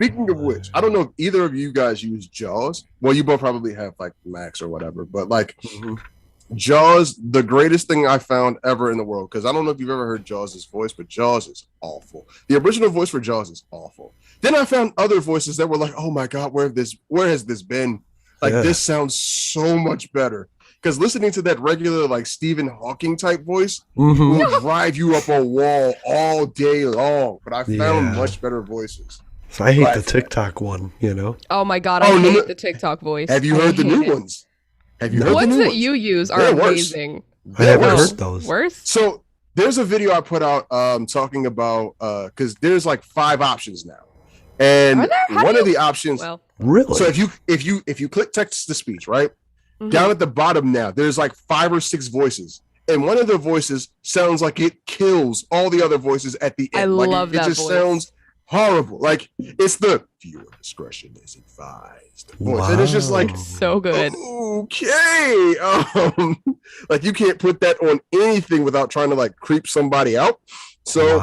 Speaking of which, I don't know if either of you guys use Jaws. Well, you both probably have like Max or whatever, but like Jaws, the greatest thing I found ever in the world, because I don't know if you've ever heard Jaws' voice, but Jaws is awful. The original voice for Jaws is awful. Then I found other voices that were like, oh my God, where has this been? Like, this sounds so much better. Because listening to that regular, like, Stephen Hawking type voice will drive you up a wall all day long. But I found much better voices. So I hate the TikTok one, you know? Oh my God, I hate the TikTok voice. Have you heard the new ones? Have you heard the ones that you use are amazing. I haven't heard those. Worse? So there's a video I put out talking about, because there's like 5 options now. And one of the options, really? So if you click text to speech, right? Down at the bottom now, there's like 5 or 6 voices. And one of the voices sounds like it kills all the other voices at the end. I love that it just voice. Sounds horrible. Like, it's the viewer discretion is advised voice. And it's just like, so good. Okay. Like, you can't put that on anything without trying to like creep somebody out. So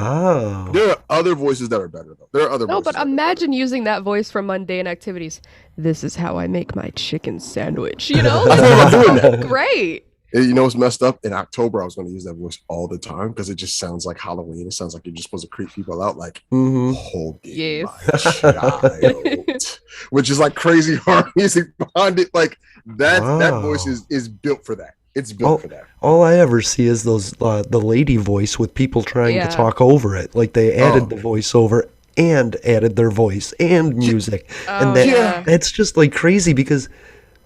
there are other voices that are better though. There are other voices. No, but imagine using that voice for mundane activities. This is how I make my chicken sandwich. You know, that's great. You know what's messed up? In October, I was going to use that voice all the time because it just sounds like Halloween. It sounds like you're just supposed to creep people out, like hold my child, which is like crazy horror music behind it. Like that voice is built for that. It's built for that. All I ever see is those the lady voice with people trying to talk over it. Like they added the voiceover and added their voice and music, and that's just like crazy because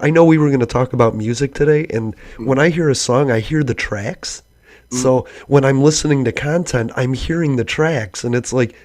I know we were going to talk about music today, and when I hear a song, I hear the tracks. So when I'm listening to content, I'm hearing the tracks, and it's like,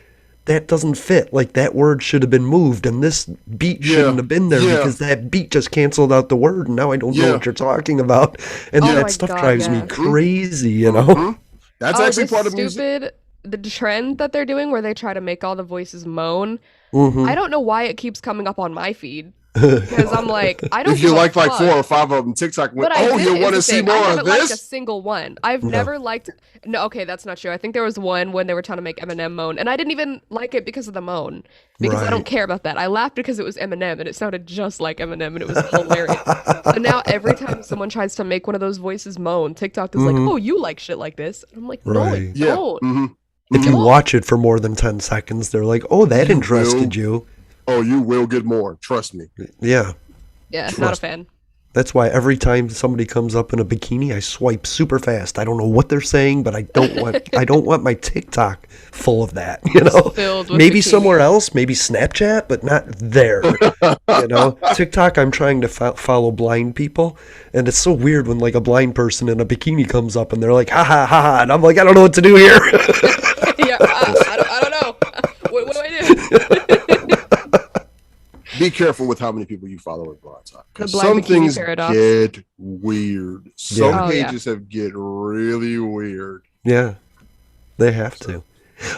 that doesn't fit. Like, that word should have been moved, and this beat shouldn't have been there because that beat just canceled out the word, and now I don't know what you're talking about. And that stuff drives me crazy, you know? That's actually part of music. The trend that they're doing where they try to make all the voices moan, I don't know why it keeps coming up on my feed. Because I'm like, I don't. If you like 4 or 5 of them, TikTok went, you want to see more of this? I haven't liked a single one. I've never liked. No, okay, that's not true. I think there was one when they were trying to make Eminem moan, and I didn't even like it because of the moan, because I don't care about that. I laughed because it was Eminem, and it sounded just like Eminem, and it was hilarious. So now every time someone tries to make one of those voices moan, TikTok is like, "Oh, you like shit like this?" And I'm like, "No, I don't." If you watch it for more than 10 seconds, they're like, "Oh, that interested you." Oh, you will get more. Trust me. Yeah. Yeah, not a fan. That's why every time somebody comes up in a bikini, I swipe super fast. I don't know what they're saying, but I don't want my TikTok full of that, you know? Maybe somewhere else, maybe Snapchat, but not there. You know? TikTok, I'm trying to follow blind people, and it's so weird when like a blind person in a bikini comes up and they're like, ha ha ha ha, and I'm like, I don't know what to do here. I don't know. What do I do? Be careful with how many people you follow at Blind Talk. Because some things get weird. Some pages have get really weird. Yeah, they have to.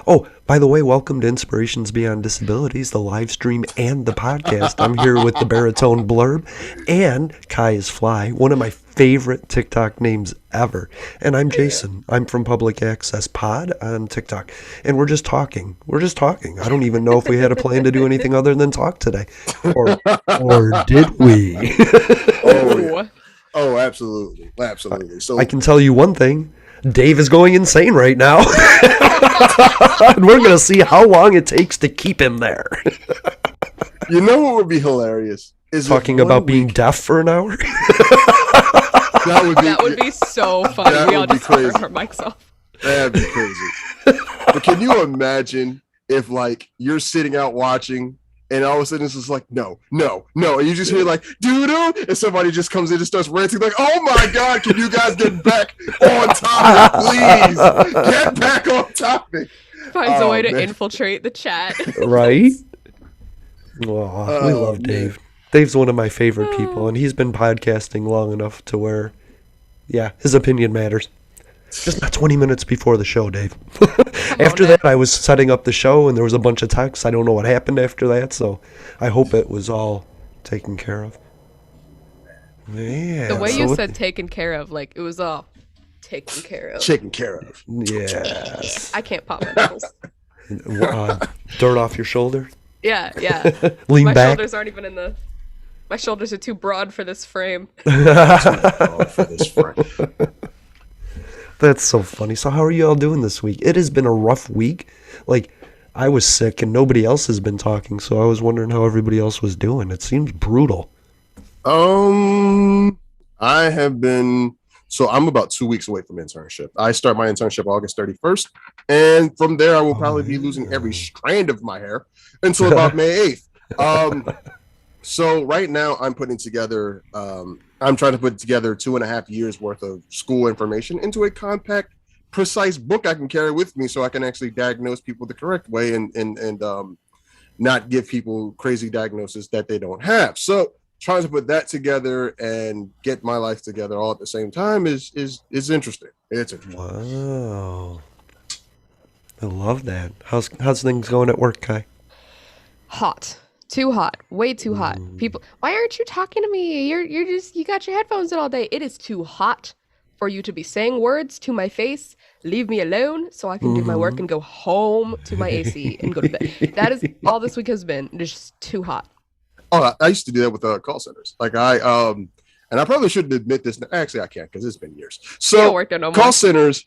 Oh, by the way, welcome to Inspirations Beyond Disabilities, the live stream and the podcast. I'm here with the Baritone Blurb and Kai is Fly, one of my favorite TikTok names ever. And I'm Jason. I'm from Public Access Pod on TikTok. And we're just talking. I don't even know if we had a plan to do anything other than talk today. Or did we? Oh, absolutely. Absolutely. So I can tell you one thing. Dave is going insane right now. And we're going to see how long it takes to keep him there. You know what would be hilarious? Is talking about being deaf for an hour? That would be so funny. We all just turn our mics off. That'd be crazy. But can you imagine if like you're sitting out watching and all of a sudden it's just like, no. And you just hear like, doo-doo, and somebody just comes in and starts ranting like, oh my God, can you guys get back on topic, please? Get back on topic. Finds a way to infiltrate the chat. Right? Oh, we love Dave. Man. Dave's one of my favorite people, and he's been podcasting long enough to where, his opinion matters. Just not 20 minutes before the show, Dave. After that, I was setting up the show, and there was a bunch of texts. I don't know what happened after that, so I hope it was all taken care of. Yeah. The way you said taken care of, like, it was all taken care of. Taken care of. Yes. I can't pop my nipples. Dirt off your shoulder? Yeah, yeah. Lean My back. shoulders aren't even in the. My shoulders are too broad for this frame. For this frame. That's so funny. So how are you all doing this week? It has been a rough week. Like, I was sick and nobody else has been talking, so I was wondering how everybody else was doing. It seems brutal. I have been, so I'm about 2 weeks away from internship. I start my internship August 31st, and from there I will probably be losing every strand of my hair until about May 8th. So right now I'm putting together, I'm trying to put together 2.5 years worth of school information into a compact, precise book I can carry with me so I can actually diagnose people the correct way and not give people crazy diagnoses that they don't have. So trying to put that together and get my life together all at the same time is interesting. It's interesting. Wow. I love that. How's things going at work, Kai? Hot. Too hot. Way too hot. People, why aren't you talking to me? You got your headphones in all day. It is too hot for you to be saying words to my face. Leave me alone so I can do my work and go home to my AC and go to bed. That is all this week has been. It's just too hot. Oh, I used to do that with call centers. Like and I probably shouldn't admit this. Actually, I can't because it's been years. So You don't work there no more. call centers.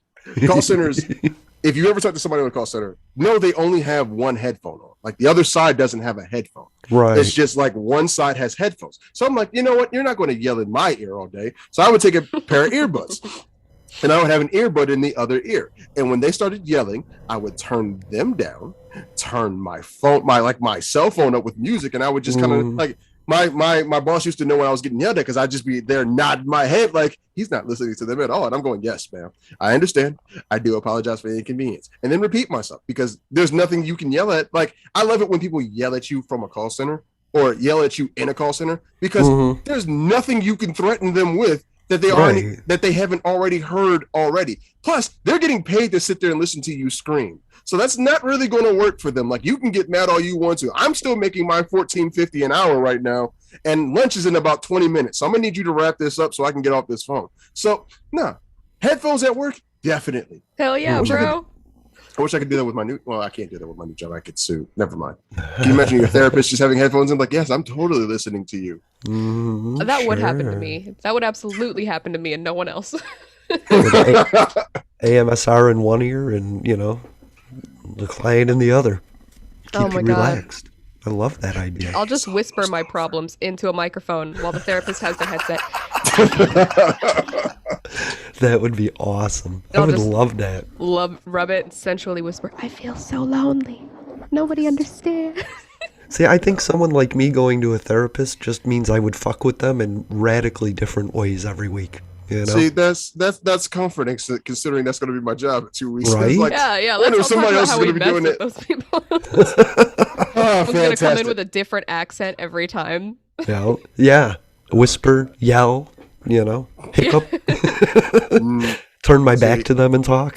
If you ever talk to somebody on a call center, no, they only have one headphone on. Like the other side doesn't have a headphone. Right. It's just like one side has headphones. So I'm like, you know what? You're not going to yell in my ear all day. So I would take a pair of earbuds and I would have an earbud in the other ear. And when they started yelling, I would turn them down, turn my cell phone up with music, and I would just kind of like my boss used to know when I was getting yelled at because I'd just be there nodding my head like he's not listening to them at all. And I'm going, yes, ma'am. I understand. I do apologize for the inconvenience. And then repeat myself because there's nothing you can yell at. Like, I love it when people yell at you from a call center or yell at you in a call center because there's nothing you can threaten them with that they haven't already heard already. Plus, they're getting paid to sit there and listen to you scream. So that's not really going to work for them. Like, you can get mad all you want to. I'm still making my $14.50 an hour right now, and lunch is in about 20 minutes. So I'm gonna need you to wrap this up so I can get off this phone. So, headphones at work, definitely. Hell yeah, bro. I wish I could do that with my new. Well, I can't do that with my new job. I could sue. Never mind. Can you imagine your therapist just having headphones and like, yes, I'm totally listening to you. That would happen to me. That would absolutely happen to me and no one else. AMSR in one ear and the client in the other. Keep you relaxed. I love that idea. I'll just whisper my problems into a microphone while the therapist has the headset. That would be awesome. I would love that. Rub it and sensually whisper, I feel so lonely. Nobody understands. See, I think someone like me going to a therapist just means I would fuck with them in radically different ways every week. See, that's comforting, considering that's going to be my job in 2 weeks. Right? Like, yeah. Let's talk about how we mess with those people. Someone's going to come in with a different accent every time. Yeah. Whisper, yell, hiccup. Turn my back to them and talk.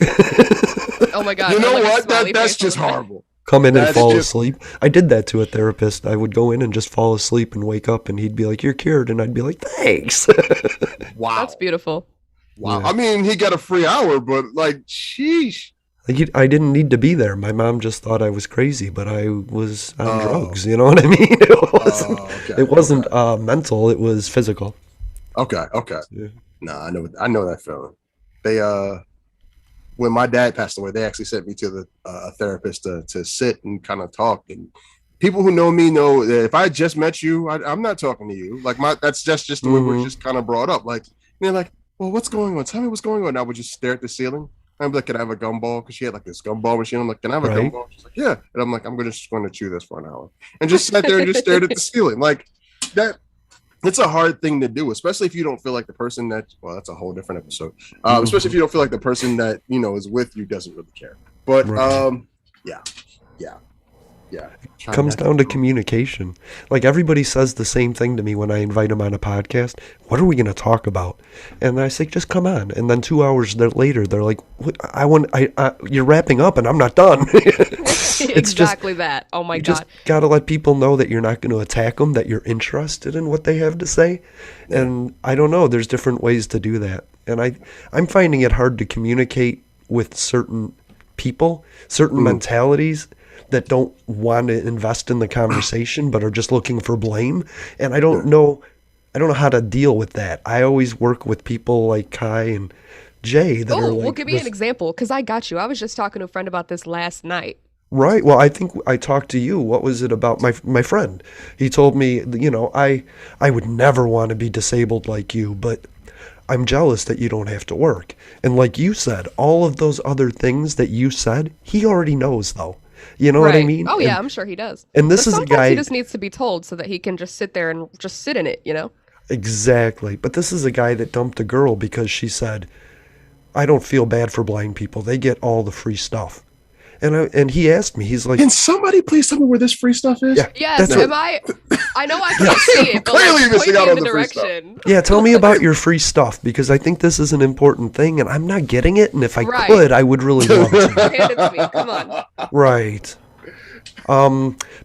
Oh my God. You know what? That's just horrible. Come in and fall asleep. I did that to a therapist. I would go in and just fall asleep and wake up, and he'd be like, "You're cured," and I'd be like, "Thanks." Wow, that's beautiful. Wow. Yeah. I mean, he got a free hour, but like, sheesh. Like, I didn't need to be there. My mom just thought I was crazy, but I was on drugs. You know what I mean? It wasn't mental. It was physical. Okay. Yeah. Nah, I know that feeling. They when my dad passed away, they actually sent me to the therapist to sit and kind of talk. And people who know me know that if I just met you, I'm not talking to you. Like that's just the way we're just kind of brought up. Like, they're like, well, what's going on? Tell me what's going on. And I would just stare at the ceiling. I'm like, can I have a gumball? Because she had like this gumball machine. I'm like, can I have a gumball? She's like, yeah. And I'm like, I'm just going to chew this for an hour. And just sat there and just stared at the ceiling. Like that. It's a hard thing to do, especially if you don't feel like the person that's a whole different episode. Especially if you don't feel like the person that, is with you doesn't really care. But yeah. It comes down to communication. Like, everybody says the same thing to me when I invite them on a podcast. What are we going to talk about? And I say, just come on. And then 2 hours later, they're like, you're wrapping up and I'm not done. It's exactly that. Oh my God. You just got to let people know that you're not going to attack them, that you're interested in what they have to say. And I don't know, there's different ways to do that. And I'm finding it hard to communicate with certain people, certain mentalities. that don't want to invest in the conversation but are just looking for blame. And I don't know how to deal with that. I always work with people like Kai and Jay that are like, well, give me an example, because I got you. I was just talking to a friend about this last night. Right. Well, I think I talked to you. What was it about my friend? He told me, I would never want to be disabled like you, but I'm jealous that you don't have to work. And like you said, all of those other things that you said, he already knows though. You know what I mean? Oh yeah, I'm sure he does. And this is a guy, he just needs to be told so that he can just sit there and just sit in it, Exactly. But this is a guy that dumped a girl because she said, I don't feel bad for blind people. They get all the free stuff. And he asked me, he's like, can somebody please tell me where this free stuff is? Yeah, yes, I know I can't see it, but clearly missing out on the direction. free stuff. Yeah, tell me about your free stuff, because I think this is an important thing, and I'm not getting it, and if I could, I would really love to. Hand it to me, come on. Right.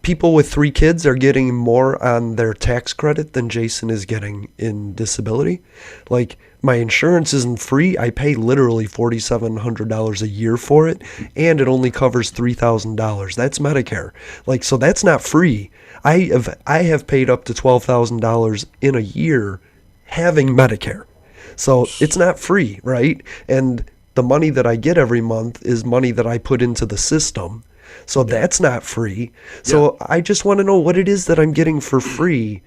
People with 3 kids are getting more on their tax credit than Jason is getting in disability. Like, my insurance isn't free. I pay literally $4,700 a year for it, and it only covers $3,000. That's Medicare. Like, so that's not free. I have paid up to $12,000 in a year having Medicare. So it's not free, right? And the money that I get every month is money that I put into the system. So that's not free. So I just want to know what it is that I'm getting for free.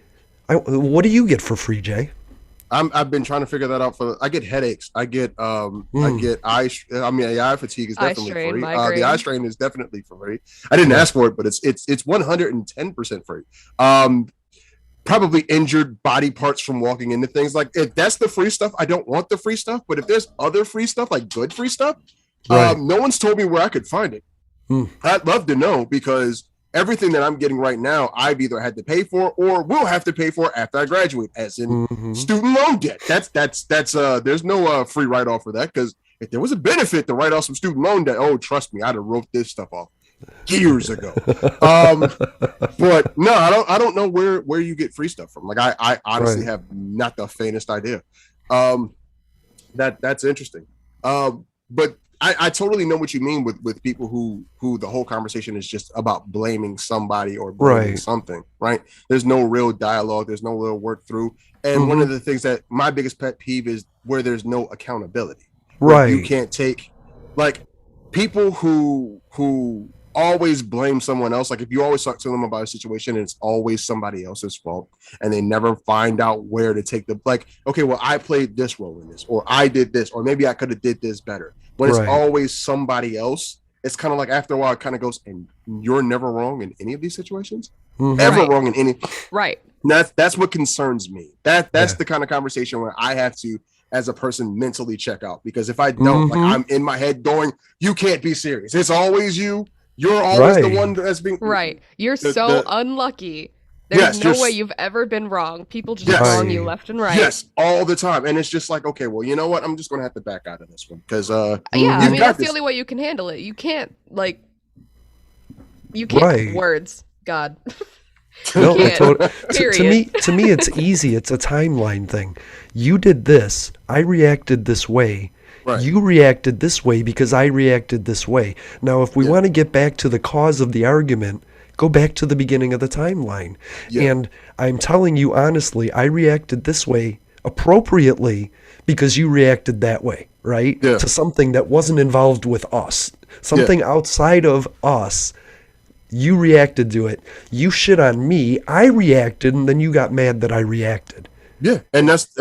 What do you get for free, Jay? I've been trying to figure that out. I get headaches. I get eye fatigue is definitely free. The eye strain is definitely free. I didn't ask for it, but it's 110% free. Probably injured body parts from walking into things. Like, if that's the free stuff, I don't want the free stuff. But if there's other free stuff, like good free stuff, no one's told me where I could find it. I'd love to know, because everything that I'm getting right now, I've either had to pay for or will have to pay for after I graduate, as in student loan debt. That's there's no free write-off for that, because if there was a benefit to write off some student loan debt, oh, trust me, I'd have wrote this stuff off years ago. But no, I don't know where you get free stuff from. Like, I honestly have not the faintest idea. That's interesting. But I totally know what you mean with people who the whole conversation is just about blaming somebody or blaming something, right? There's no real dialogue. There's no real work through. And one of the things that my biggest pet peeve is where there's no accountability. Right. You can't take, like, people who always blame someone else. Like, if you always talk to them about a situation and it's always somebody else's fault, and they never find out where to take like, okay, well, I played this role in this, or I did this, or maybe I could have did this better. When it's always somebody else, it's kind of like, after a while, it kind of goes, and you're never wrong in any of these situations, ever wrong in any. Right. That's what concerns me. That's the kind of conversation where I have to, as a person, mentally check out, because if I don't, like, I'm in my head going, you can't be serious. It's always you. You're always the one that's being You're so unlucky. There's no way you've ever been wrong. People just wrong you left and right. Yes, all the time. And it's just like, okay, well, you know what? I'm just going to have to back out of this one, because I mean, that's the only way you can handle it. You can't put words. God. No, to me, it's easy. It's a timeline thing. You did this. I reacted this way. Right. You reacted this way because I reacted this way. Now, if we want to get back to the cause of the argument, go back to the beginning of the timeline. And I'm telling you honestly, I reacted this way appropriately because you reacted that way, right? To something that wasn't involved with us. Something outside of us. You reacted to it. You shit on me. I reacted, and then you got mad that I reacted. Yeah, and that's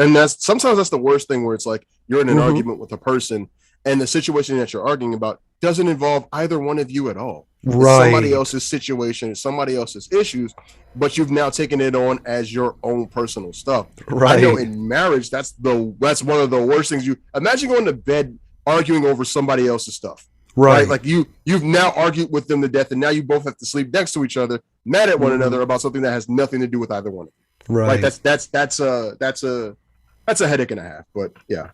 sometimes that's the worst thing, where it's like you're in an argument with a person, and the situation that you're arguing about doesn't involve either one of you at all. Right. It's somebody else's situation, somebody else's issues, but you've now taken it on as your own personal stuff. Right. I know in marriage, that's one of the worst things. You imagine going to bed arguing over somebody else's stuff. Right. Like you've now argued with them to death, and now you both have to sleep next to each other, mad at one another about something that has nothing to do with either one of you. Right. Like that's a headache and a half. But yeah.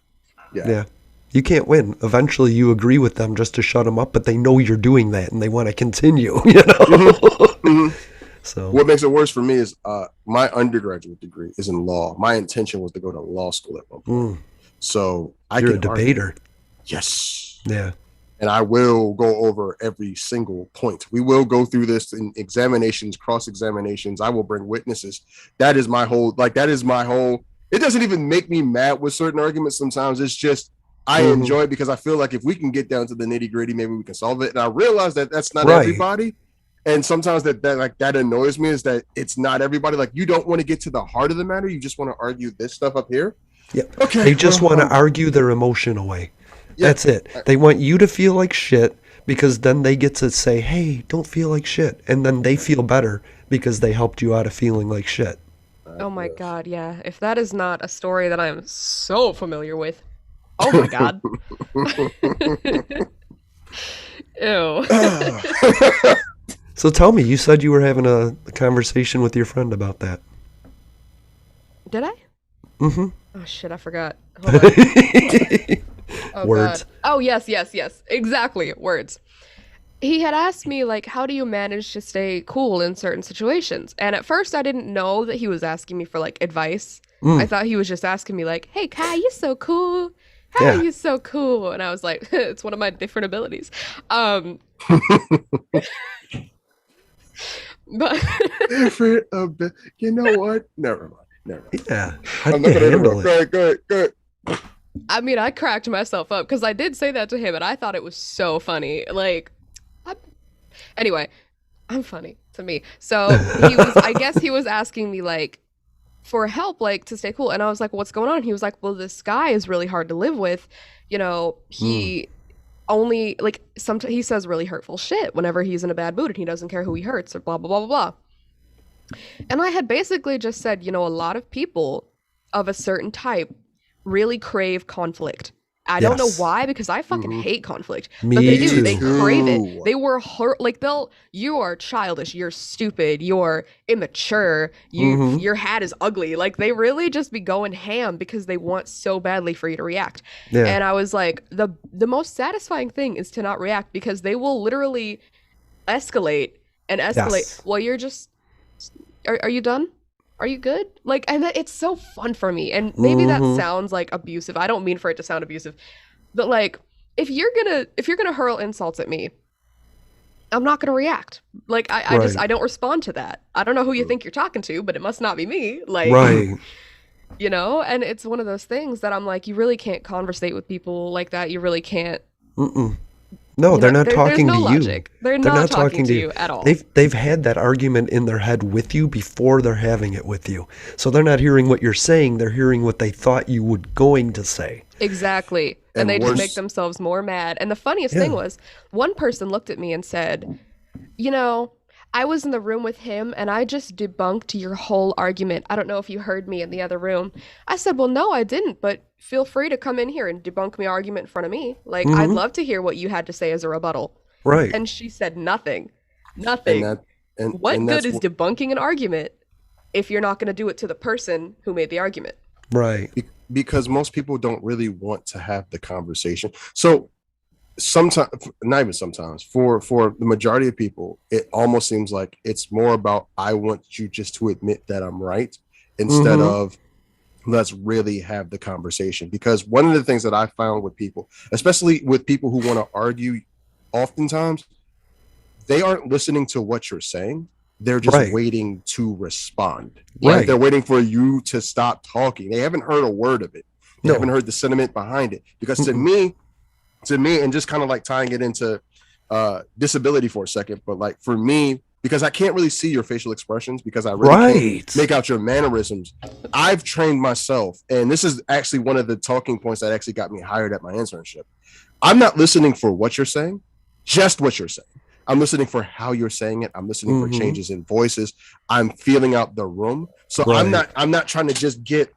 You can't win. Eventually, you agree with them just to shut them up, but they know you're doing that and they want to continue. You know. So what makes it worse for me is my undergraduate degree is in law. My intention was to go to law school at one point. So you're a debater. Yes. Yeah. and I will go over every single point. We will go through this in examinations, cross examinations. I will bring witnesses. That is my whole. It doesn't even make me mad with certain arguments. Sometimes it's just I enjoy it because I feel like if we can get down to the nitty gritty, maybe we can solve it. And I realize that that's not everybody. And sometimes that annoys me, is that it's not everybody. Like, you don't want to get to the heart of the matter. You just want to argue this stuff up here. Yeah. Okay. They just want to argue their emotion away. Yeah. That's it. They want you to feel like shit, because then they get to say, hey, don't feel like shit. And then they feel better because they helped you out of feeling like shit. Oh my God. Yeah. If that is not a story that I'm so familiar with. Oh my God. Ew. So tell me, you said you were having a conversation with your friend about that. Did I? Mm-hmm. Oh shit, I forgot. Hold on. Oh, words. God. Oh yes. Exactly. Words. He had asked me, like, how do you manage to stay cool in certain situations? And at first I didn't know that he was asking me for like advice. I thought he was just asking me like, hey Kai, you're so cool. How are you so cool? And I was like, it's one of my different abilities. But you know what? Never mind. Yeah, I'm not gonna handle it. Go ahead. I mean, I cracked myself up because I did say that to him, and I thought it was so funny. Like, anyway, I'm funny to me. So I guess he was asking me like for help, like to stay cool, and I was like, what's going on? And he was like, well, this guy is really hard to live with. You know, he only like sometimes he says really hurtful shit whenever he's in a bad mood, and he doesn't care who he hurts or blah blah blah blah blah. And I had basically just said, you know, a lot of people of a certain type really crave conflict. I don't know why, because I fucking hate conflict. Me but they do. too. They crave it. They were hurt. Like, you are childish. You're stupid. You're immature. Your hat is ugly. Like, they really just be going ham because they want so badly for you to react. Yeah. And I was like, the most satisfying thing is to not react, because they will literally escalate and escalate. Yes. Well, you're just, are you done? Are you good? Like, and it's so fun for me. And maybe that sounds like abusive. I don't mean for it to sound abusive, but like, if you're gonna hurl insults at me, I'm not gonna react. Like, I don't respond to that. I don't know who you think you're talking to, but it must not be me. Like, you know. And it's one of those things that I'm like, you really can't conversate with people like that. You really can't. No, they're not talking to you. They're not talking to you at all. They've had that argument in their head with you before they're having it with you. So they're not hearing what you're saying. They're hearing what they thought you were going to say. Exactly. And they just make themselves more mad. And the funniest thing was, one person looked at me and said, you know, I was in the room with him and I just debunked your whole argument. I don't know if you heard me in the other room. I said, well, no, I didn't, but feel free to come in here and debunk my argument in front of me. Like, I'd love to hear what you had to say as a rebuttal. Right. And she said nothing. What good is debunking an argument if you're not going to do it to the person who made the argument? Right. Because most people don't really want to have the conversation. So sometimes, not even sometimes, for the majority of people, it almost seems like it's more about, I want you just to admit that I'm right, instead of let's really have the conversation. Because one of the things that I found with people, especially with people who want to argue, oftentimes they aren't listening to what you're saying. They're just waiting to respond. Right. They're waiting for you to stop talking. They haven't heard a word of it. They haven't heard the sentiment behind it. Because to me, and just kind of like tying it into disability for a second, but like for me, because I can't really see your facial expressions, because I really can't make out your mannerisms. I've trained myself, and this is actually one of the talking points that actually got me hired at my internship. I'm not listening for what you're saying, just what you're saying. I'm listening for how you're saying it. I'm listening for changes in voices. I'm feeling out the room. So I'm not trying to just get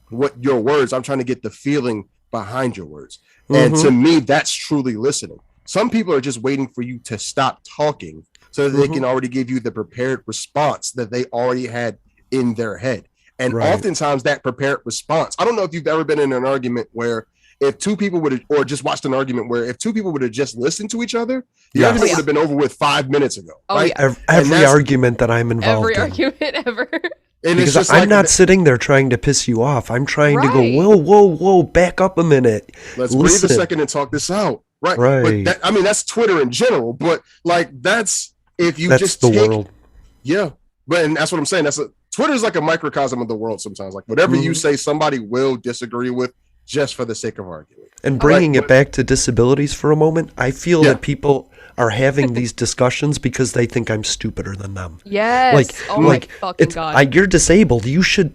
what your words. I'm trying to get the feeling behind your words. And to me, that's truly listening. Some people are just waiting for you to stop talking so that they can already give you the prepared response that they already had in their head. And oftentimes that prepared response, I don't know if you've ever been in an argument where if two people would have, or just watched an argument where if two people would have just listened to each other, the argument would have been over with 5 minutes ago. Every argument that I'm involved in. Every argument ever. And because it's just I'm not sitting there trying to piss you off. I'm trying to go, whoa, back up a minute. Let's breathe a second and talk this out. right? Right. But I mean, that's Twitter in general. But like, that's if you that's just the take, world. yeah. But and that's what I'm saying. Twitter is like a microcosm of the world sometimes. Like whatever you say, somebody will disagree with just for the sake of arguing. And bringing it back to disabilities for a moment, I feel that people are having these discussions because they think I'm stupider than them. Yes. Like, oh my fucking God. You're disabled. You should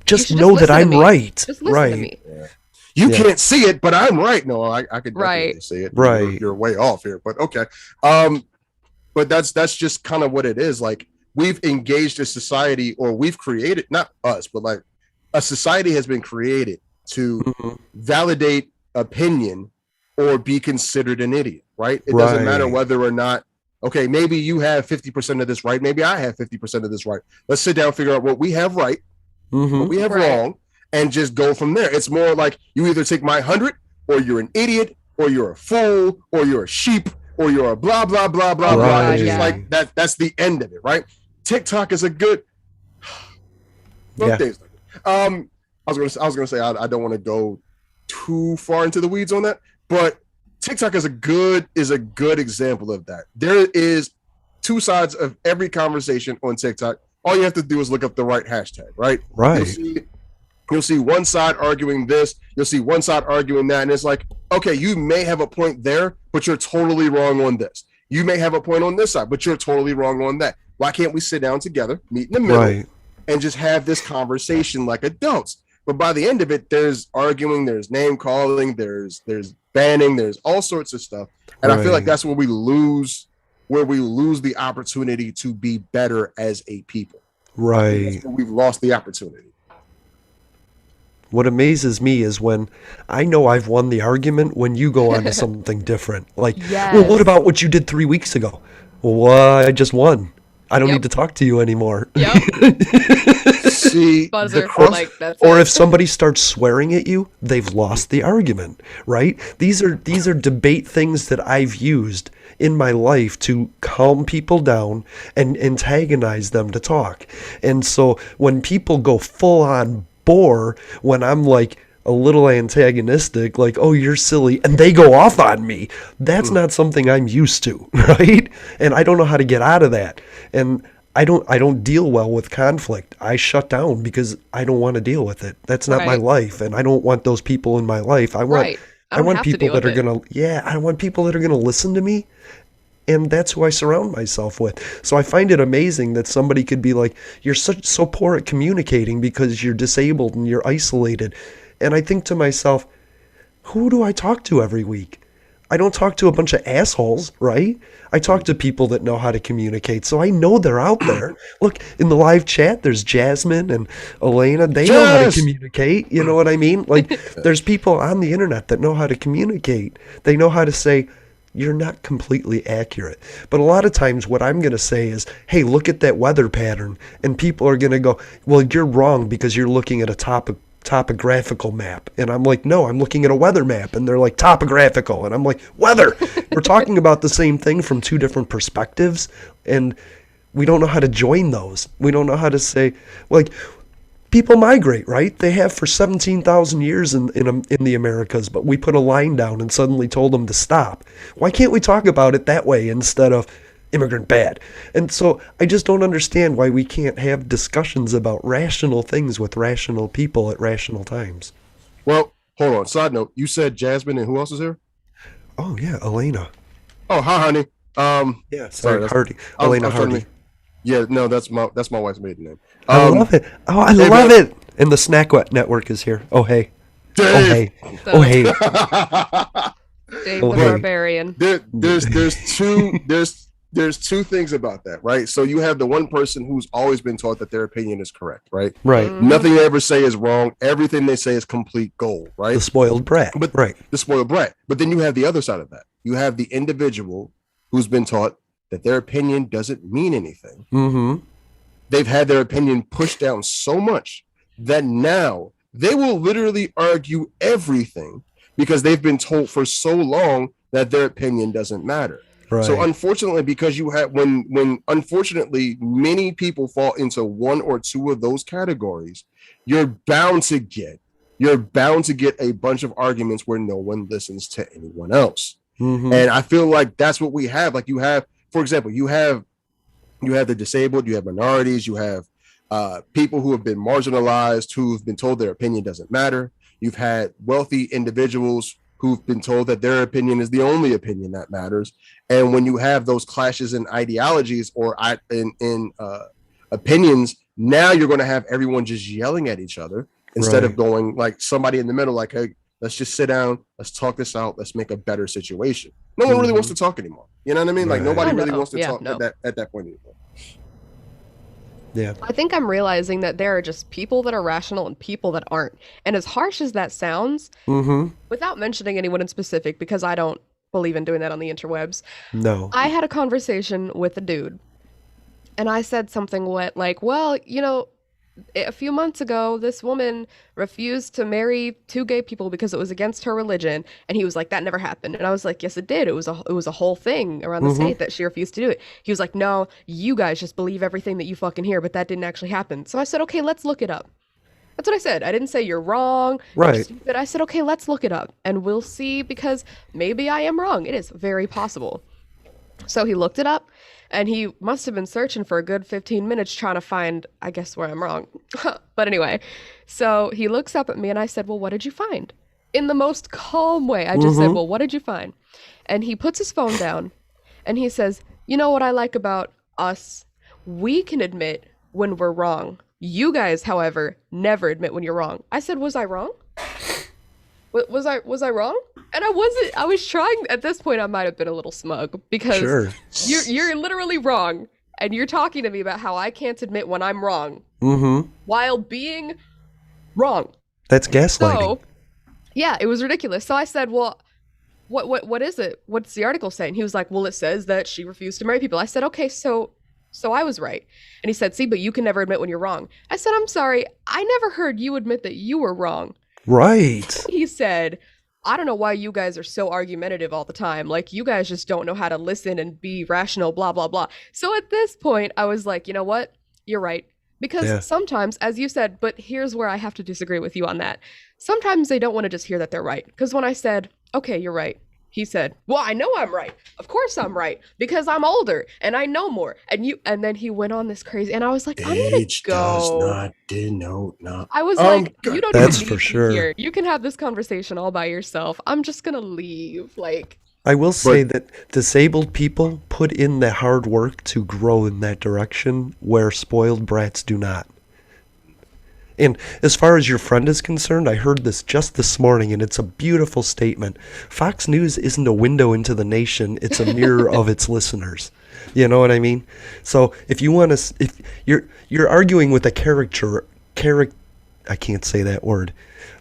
just know that I'm right. Just listen to me. Yeah. You can't see it, but I'm right. No, I can definitely see it. Right. You're way off here, but okay. But that's just kind of what it is. Like we've engaged a society, or we've created, not us, but like a society has been created to validate opinion or be considered an idiot, right? It doesn't matter whether or not, okay, maybe you have 50% of this right, maybe I have 50% of this right. Let's sit down and figure out what we have right, what we have wrong, and just go from there. It's more like you either take my 100, or you're an idiot, or you're a fool, or you're a sheep, or you're a blah, blah, blah, blah, blah. It's just like that. That's the end of it, right? TikTok is a good... I was gonna say I don't want to go too far into the weeds on that, but TikTok is a good example of that. There is two sides of every conversation on TikTok. All you have to do is look up the right hashtag, right? Right. You'll see one side arguing this, you'll see one side arguing that, and it's like, okay, you may have a point there, but you're totally wrong on this. You may have a point on this side, but you're totally wrong on that. Why can't we sit down together, meet in the middle, and just have this conversation like adults? But by the end of it, there's arguing, there's name calling, there's banning, there's all sorts of stuff. And I feel like that's where we lose the opportunity to be better as a people. Right. That's where we've lost the opportunity. What amazes me is when I know I've won the argument when you go on to something different. Like, well, what about what you did 3 weeks ago? Well, I just won. I don't need to talk to you anymore. See, or if somebody starts swearing at you, they've lost the argument, right? These are debate things that I've used in my life to calm people down and antagonize them to talk. And so when people go full on bore, when I'm like a little antagonistic, like, oh, you're silly, and they go off on me, that's not something I'm used to, right? And I don't know how to get out of that. And I don't deal well with conflict. I shut down because I don't want to deal with it. That's not my life, and I don't want those people in my life. I want people that are gonna listen to me, and that's who I surround myself with. So I find it amazing that somebody could be like, you're so poor at communicating because you're disabled and you're isolated. And I think to myself, who do I talk to every week? I don't talk to a bunch of assholes, right? I talk to people that know how to communicate, so I know they're out there. Look, in the live chat, there's Jasmine and Elena. They know how to communicate, you know what I mean? Like, there's people on the internet that know how to communicate. They know how to say, you're not completely accurate. But a lot of times what I'm going to say is, hey, look at that weather pattern. And people are going to go, well, you're wrong because you're looking at a topographical map. And I'm like, no, I'm looking at a weather map. And they're like, topographical. And I'm like, weather. We're talking about the same thing from two different perspectives. And we don't know how to join those. We don't know how to say, like, people migrate, right? They have for 17,000 years in the Americas, but we put a line down and suddenly told them to stop. Why can't we talk about it that way instead of immigrant bad? And so I just don't understand why we can't have discussions about rational things with rational people at rational times. Well, hold on. Side note, you said Jasmine and who else is here? Oh, yeah, Elena. Oh, hi, honey. Yeah, sorry, Hardy. Elena Hardy. Yeah, no, that's my wife's maiden name. I love it. Oh, I love it. And the Snack Network is here. Oh, hey. Dave. Oh, hey. Dave the Barbarian. There's two things about that, right? So you have the one person who's always been taught that their opinion is correct, right? Right. Nothing they ever say is wrong. Everything they say is complete gold, right? The spoiled brat. The spoiled brat. But then you have the other side of that. You have the individual who's been taught that their opinion doesn't mean anything. Mm-hmm. They've had their opinion pushed down so much that now they will literally argue everything because they've been told for so long that their opinion doesn't matter. Right. So unfortunately, because you have when unfortunately many people fall into one or two of those categories, you're bound to get you're bound to get a bunch of arguments where no one listens to anyone else. Mm-hmm. And I feel like that's what we have. Like you have, for example, you have the disabled, you have minorities, you have people who have been marginalized, who've been told their opinion doesn't matter. You've had wealthy individuals who've been told that their opinion is the only opinion that matters. And when you have those clashes in ideologies or in opinions, now you're going to have everyone just yelling at each other instead of going like somebody in the middle, like, hey, let's just sit down, let's talk this out, let's make a better situation. No one really wants to talk anymore. You know what I mean? Like nobody really wants to talk at that point anymore. Yeah. I think I'm realizing that there are just people that are rational and people that aren't. And as harsh as that sounds, without mentioning anyone in specific, because I don't believe in doing that on the interwebs. No. I had a conversation with a dude and I said something like, well, you know, a few months ago, this woman refused to marry 2 gay people because it was against her religion. And he was like, that never happened. And I was like, yes, it did. It was a whole thing around the state that she refused to do it. He was like, no, you guys just believe everything that you fucking hear, but that didn't actually happen. So I said, okay, let's look it up. That's what I said. I didn't say you're wrong. Right. But I said, okay, let's look it up and we'll see, because maybe I am wrong. It is very possible. So he looked it up. And he must have been searching for a good 15 minutes trying to find, I guess, where I'm wrong. But anyway, so he looks up at me and I said, well, what did you find? In the most calm way, I just said, well, what did you find? And he puts his phone down and he says, you know what I like about us? We can admit when we're wrong. You guys, however, never admit when you're wrong. I said, was I wrong? Was I wrong? And I wasn't. I was trying. At this point, I might have been a little smug because you're literally wrong, and you're talking to me about how I can't admit when I'm wrong while being wrong. That's gaslighting. So, yeah, it was ridiculous. So I said, well, what is it? What's the article saying? He was like, well, it says that she refused to marry people. I said, okay, so I was right. And he said, see, but you can never admit when you're wrong. I said, I'm sorry. I never heard you admit that you were wrong. Right. He said, I don't know why you guys are so argumentative all the time. Like, you guys just don't know how to listen and be rational, blah, blah, blah. So at this point, I was like, you know what? You're right. Because sometimes, as you said, but here's where I have to disagree with you on that. Sometimes they don't want to just hear that they're right. Because when I said, okay, you're right, he said, well, I know I'm right. Of course I'm right. Because I'm older and I know more. And then he went on this crazy, and I was like, I'm gonna go. Does not denote not. I was like, you don't that's even for need sure. me here. You can have this conversation all by yourself. I'm just gonna leave. Like, I will say that disabled people put in the hard work to grow in that direction where spoiled brats do not. And as far as your friend is concerned, I heard this just this morning, and it's a beautiful statement. Fox News isn't a window into the nation; it's a mirror of its listeners. You know what I mean? So if you want to, if you're arguing with a I can't say that word.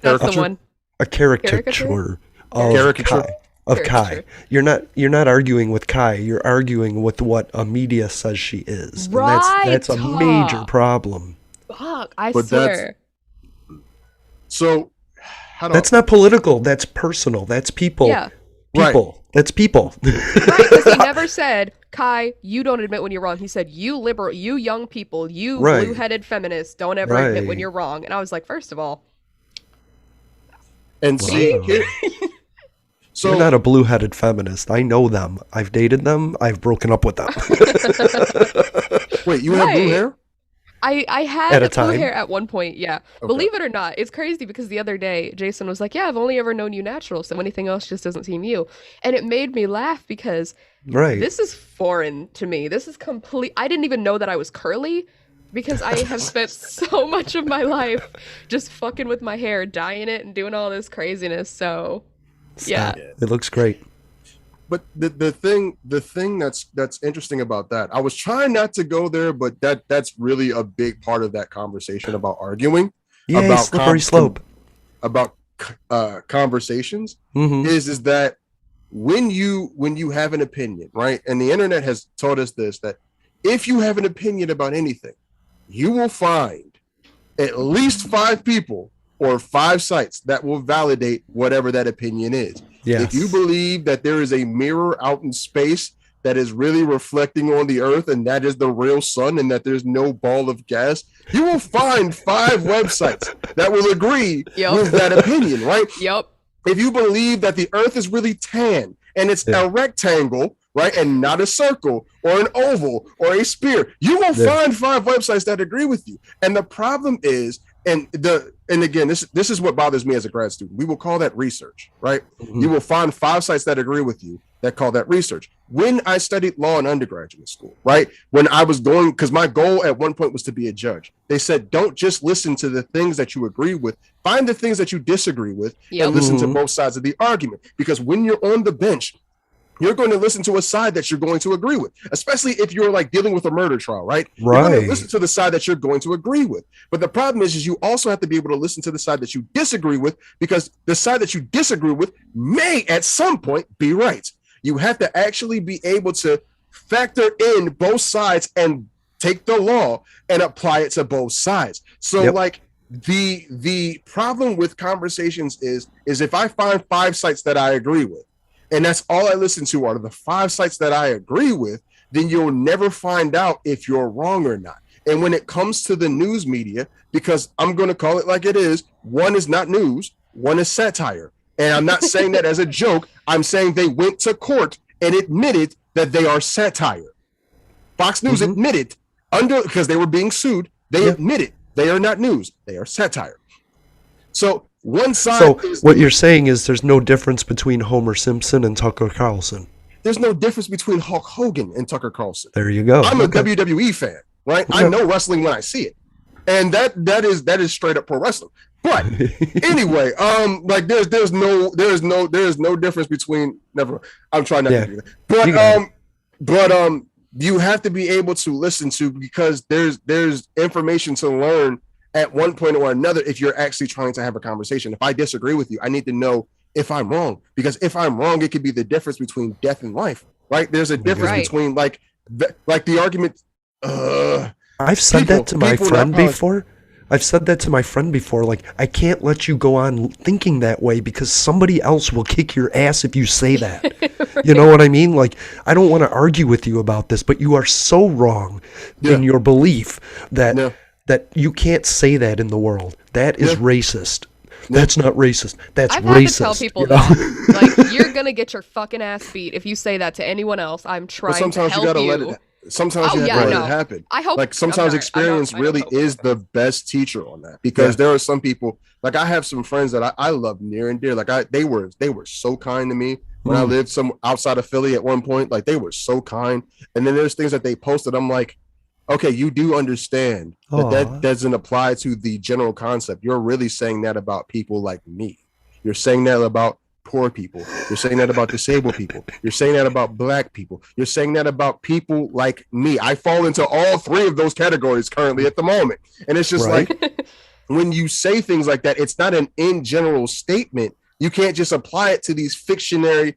That's the one. A caricature of Kai. You're not arguing with Kai. You're arguing with what a media says she is. Right. And that's a major problem. Fuck, I swear. That's not political. That's personal. That's people. Yeah. People. Right. That's people. Right, because he never said, Kai, you don't admit when you're wrong. He said, you liberal, you young people, you blue-headed feminists don't ever admit when you're wrong. And I was like, first of all. And see, so you're not a blue-headed feminist. I know them. I've dated them. I've broken up with them. Wait, you have blue hair? I had blue hair at one point, yeah. Okay. Believe it or not, it's crazy because the other day, Jason was like, yeah, I've only ever known you natural, so anything else just doesn't seem you. And it made me laugh because this is foreign to me. This is complete. I didn't even know that I was curly because I have spent so much of my life just fucking with my hair, dyeing it and doing all this craziness, so yeah. It looks great. But the thing that's interesting about that, I was trying not to go there, but that's really a big part of that conversation about arguing. Yeah, about slippery slope. About conversations is that when you have an opinion, right? And the internet has taught us this, that if you have an opinion about anything, you will find at least 5 people or 5 sites that will validate whatever that opinion is. Yes. If you believe that there is a mirror out in space that is really reflecting on the earth and that is the real sun and that there's no ball of gas, you will find 5 websites that will agree with that opinion, right? Yep. If you believe that the earth is really tan and it's a rectangle, right, and not a circle or an oval or a sphere, you will find 5 websites that agree with you. And the problem is, and again, this is what bothers me as a grad student. We will call that research, right? Mm-hmm. You will find 5 sites that agree with you that call that research. When I studied law in undergraduate school, right? When I was going, because my goal at one point was to be a judge. They said, don't just listen to the things that you agree with. Find the things that you disagree with and listen to both sides of the argument. Because when you're on the bench, you're going to listen to a side that you're going to agree with, especially if you're like dealing with a murder trial, right? You're going to listen to the side that you're going to agree with. But the problem is you also have to be able to listen to the side that you disagree with, because the side that you disagree with may at some point be right. You have to actually be able to factor in both sides and take the law and apply it to both sides. So like the problem with conversations is if I find 5 sites that I agree with, and that's all I listen to are the 5 sites that I agree with, then you'll never find out if you're wrong or not. And when it comes to the news media, because I'm going to call it like it is, one is not news, one is satire. And I'm not saying that as a joke. I'm saying they went to court and admitted that they are satire. Fox News admitted, because they were being sued, they admitted they are not news, they are satire. So one side. So what you're saying is there's no difference between Homer Simpson and Tucker Carlson. There's no difference between Hulk Hogan and Tucker Carlson. There you go. I'm a WWE fan, right? I know wrestling when I see it, and that is straight up pro wrestling. But anyway, like there's no difference between. Never. I'm trying not to do that. But you have to be able to listen to, because there's information to learn at one point or another if you're actually trying to have a conversation. If I disagree with you, I need to know if I'm wrong, because if I'm wrong, it could be the difference between death and life, right? There's a difference between like the argument. I've said that to my friend before. I've said that to my friend before. Like, I can't let you go on thinking that way because somebody else will kick your ass if you say that. You know what I mean? Like, I don't want to argue with you about this, but you are so wrong in your belief that that you can't say that in the world. That is racist. That's not racist. That's I've racist. Had to tell people that. Like, you're gonna get your fucking ass beat if you say that to anyone else. I'm trying to help you. Sometimes you have to let it happen. I hope. Like, sometimes experience really is the best teacher on that, because there are some people, like I have some friends that I love near and dear. Like they were so kind to me when I lived some outside of Philly at one point. Like, they were so kind. And then there's things that they posted. I'm like, okay, you do understand that doesn't apply to the general concept. You're really saying that about people like me. You're saying that about poor people. You're saying that about disabled people. You're saying that about black people. You're saying that about people like me. I fall into all 3 of those categories currently at the moment. And it's just like, when you say things like that, it's not an in general statement. You can't just apply it to these fictional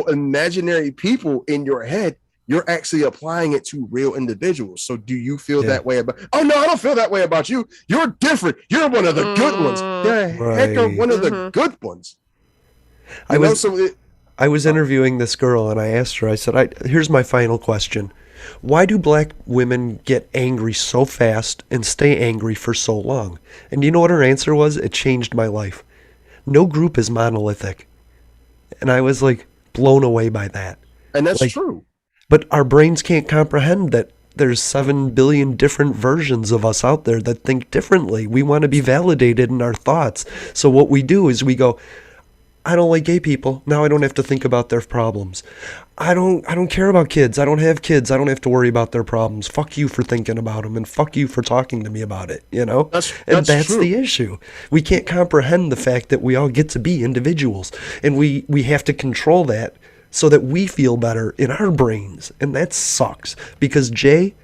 imaginary people in your head. You're actually applying it to real individuals. So do you feel that way about? Oh no, I don't feel that way about you. You're different. You're one of the good ones. Heck, you're one of the good ones. I was interviewing this girl and I asked her. I said, "Here's my final question: why do black women get angry so fast and stay angry for so long?" And you know what her answer was? It changed my life. No group is monolithic, and I was like blown away by that. And that's true. But our brains can't comprehend that there's 7 billion different versions of us out there that think differently. We want to be validated in our thoughts. So what we do is we go, I don't like gay people. Now I don't have to think about their problems. I don't care about kids. I don't have kids. I don't have to worry about their problems. Fuck you for thinking about them, and fuck you for talking to me about it, you know? That's true. The issue. We can't comprehend the fact that we all get to be individuals, and we have to control that so that we feel better in our brains. And that sucks, because Jay,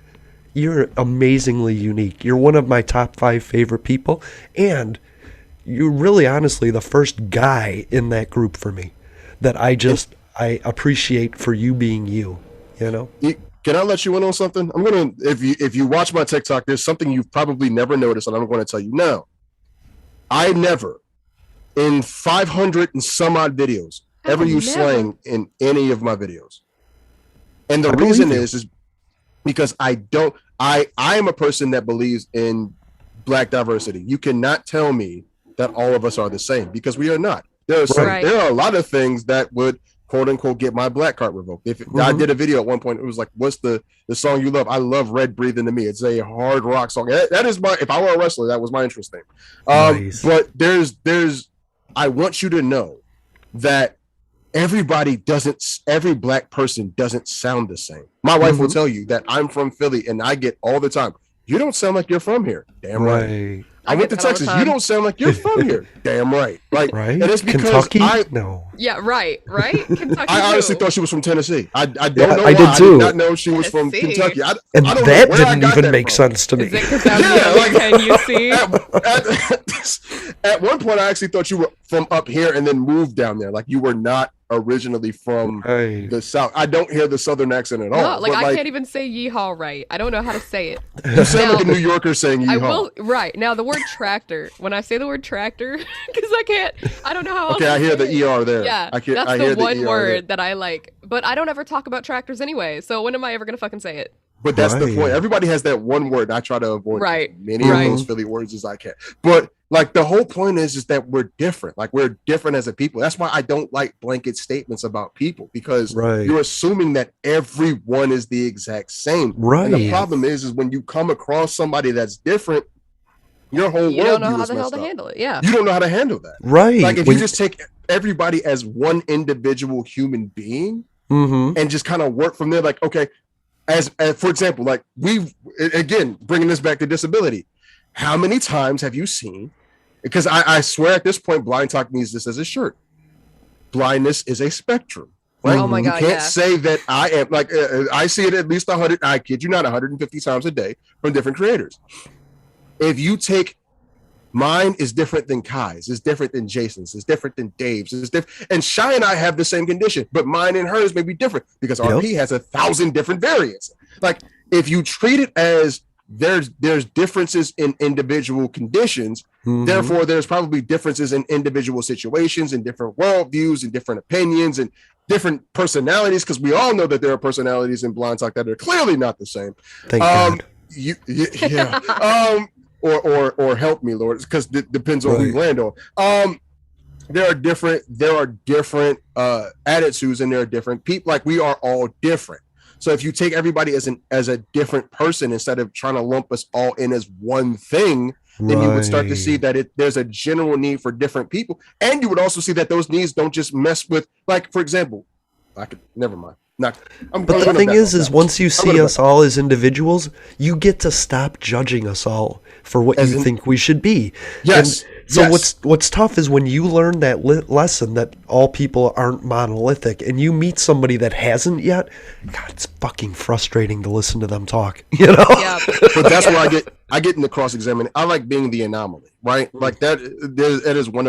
you're amazingly unique. You're one of my top 5 favorite people, and you're really honestly the first guy in that group for me that I appreciate for you being you, you know? Can I let you in on something? I'm going to, if you watch my TikTok, there's something you've probably never noticed, and I'm going to tell you now. I never, in 500 and some odd videos, ever use slang in any of my videos. And the reason is because I am a person that believes in Black diversity. You cannot tell me that all of us are the same, because we are not. There are a lot of things that would quote unquote get my black card revoked. If I did a video at one point, it was like, what's the song you love? I love Red Breathing to Me. It's a hard rock song. That is if I were a wrestler, that was my interest thing. Nice. But I want you to know that every black person doesn't sound the same. My wife will tell you that I'm from Philly, and I get all the time, you don't sound like you're from here. Damn right. I went to Texas. You don't sound like you're from here. Damn right. Like, right? And it's because Kentucky? No. Yeah, right. Kentucky. I honestly thought she was from Tennessee. I don't know why. I did too. I did not know she was from Kentucky. I don't know that didn't even make sense to me. Is it because at one point, I actually thought you were from up here and then moved down there. Like, you were not originally from the South. I don't hear the Southern accent at all. No, like, I can't even say yeehaw right. I don't know how to say it. You sound like a New Yorker saying yeehaw. I will, right. Now, the word tractor, when I say the word tractor, because I don't know how else Okay, I hear the ER there. Yeah, that's the one word that I like. But I don't ever talk about tractors anyway, so when am I ever going to fucking say it? But that's the point. Everybody has that one word. I try to avoid as many of those Philly words as I can. But like, the whole point is that we're different. Like, we're different as a people. That's why I don't like blanket statements about people, because you're assuming that everyone is the exact same. Right. And the problem is when you come across somebody that's different, your whole world is messed up. You don't know how the hell to handle it. Yeah. You don't know how to handle that. Right. Like, if you just take everybody as one individual human being and just kind of work from there, like, okay, as for example, like, again, bringing this back to disability, how many times have you seen, because I swear at this point, Blind Talk needs this as a shirt, blindness is a spectrum. Right? Oh my God, you can't say that I am, like, I see it at least 100, I kid you not, 150 times a day from different creators. If you take, mine is different than Kai's, is different than Jason's, is different than Dave's, is different, and Shy and I have the same condition, but mine and hers may be different because RP has 1,000 different variants. Like, if you treat it as there's differences in individual conditions, therefore there's probably differences in individual situations and different worldviews and different opinions and different personalities, because we all know that there are personalities in Blind Talk that are clearly not the same. Thank God. Or help me, Lord, because it depends on who you land on. There are different attitudes, and there are different people. Like, we are all different. So if you take everybody as a different person instead of trying to lump us all in as one thing, then you would start to see that there's a general need for different people, and you would also see that those needs don't just mess with, like, for example, never mind. But the thing is once you see us all as individuals, you get to stop judging us all for what you think we should be. Yes. And so what's tough is when you learn that lesson that all people aren't monolithic, and you meet somebody that hasn't yet. God, it's fucking frustrating to listen to them talk. You know. Yeah. But that's where I get in the cross examining. I like being the anomaly, right? Like that is one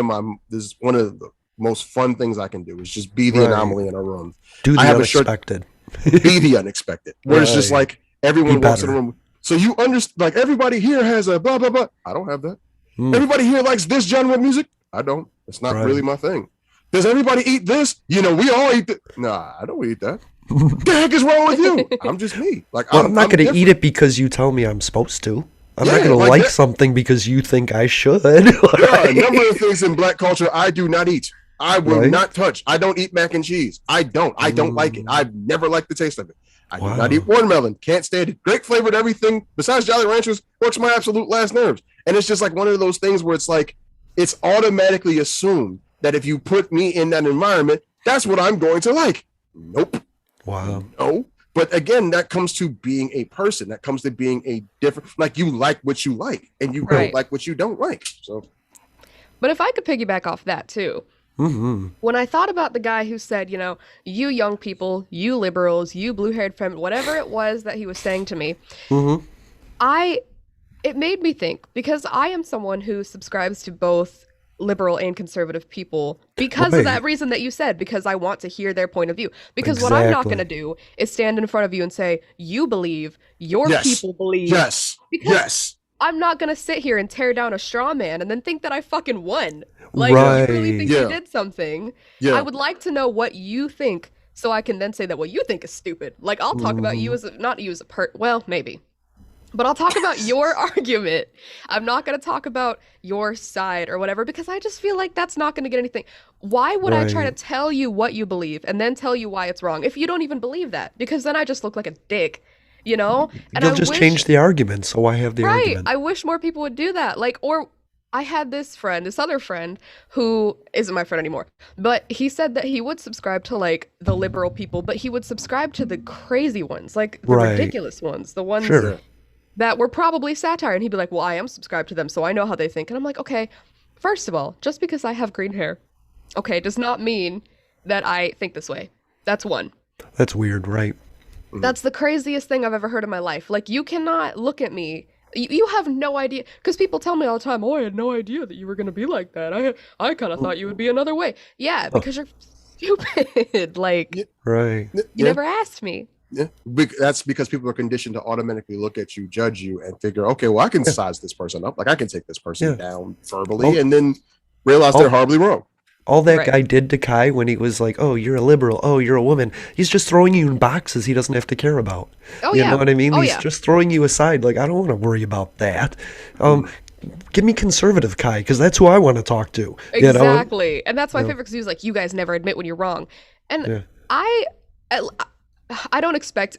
of the most fun things I can do, is just be the anomaly in a room. Do the unexpected. Be the unexpected. Where it's just like everyone walks in the room. So you understand, like, everybody here has a blah, blah, blah. I don't have that. Everybody here likes this genre of music. I don't. It's not really my thing. Does everybody eat this? You know, we all eat Nah, I don't eat that. What the heck is wrong with you? I'm just me. Like, I'm not going to eat it because you tell me I'm supposed to. I'm not going to like something because you think I should. There are a number of things in Black culture I do not eat. I will not touch. I don't eat mac and cheese. I don't like it. I've never liked the taste of it. I do not eat watermelon. Can't stand it. Grape flavored everything besides Jolly Ranchers works my absolute last nerves. And it's just like one of those things where it's like, it's automatically assumed that if you put me in that environment, that's what I'm going to like. Nope. Wow. No. But again, that comes to being a person. That comes to being a different, like, you like what you like and you don't like what you don't like. So, but if I could piggyback off that too. When I thought about the guy who said, you know, you young people, you liberals, you blue-haired feminists, whatever it was that he was saying to me, it made me think, because I am someone who subscribes to both liberal and conservative people because of that reason that you said, because I want to hear their point of view. Because what I'm not going to do is stand in front of you and say, you believe, your people believe. Yes. I'm not gonna sit here and tear down a straw man and then think that I fucking won. Like, if you really think you did something, I would like to know what you think, so I can then say that what you think is stupid. Like, I'll talk about you as not you as a well, maybe. But I'll talk about your argument. I'm not going to talk about your side or whatever, because I just feel like that's not going to get anything. Why would I try to tell you what you believe and then tell you why it's wrong if you don't even believe that? Because then I just look like a dick, you know? And you'll just change the argument, so I have the argument. I wish more people would do that. Like, or I had this other friend who isn't my friend anymore, but he said that he would subscribe to like the liberal people, but he would subscribe to the crazy ones, like the ridiculous ones, the ones that were probably satire. And he'd be like, well, I am subscribed to them, so I know how they think. And I'm like, okay, first of all, just because I have green hair, okay, does not mean that I think this way. That's one. That's weird, right? That's the craziest thing I've ever heard in my life. Like, you cannot look at me. You have no idea. Because people tell me all the time, oh, I had no idea that you were going to be like that. I kind of thought you would be another way. Yeah, because you're stupid. Like, you never asked me. Yeah, that's because people are conditioned to automatically look at you, judge you, and figure, okay, well, I can size this person up. Like, I can take this person down verbally and then realize they're horribly wrong. All that guy did to Kai when he was like, oh, you're a liberal, oh, you're a woman, he's just throwing you in boxes he doesn't have to care about. You know what I mean? He's just throwing you aside. Like, I don't want to worry about that. Give me conservative Kai, because that's who I want to talk to. Exactly. You know? And that's my favorite, because he was like, you guys never admit when you're wrong. And I don't expect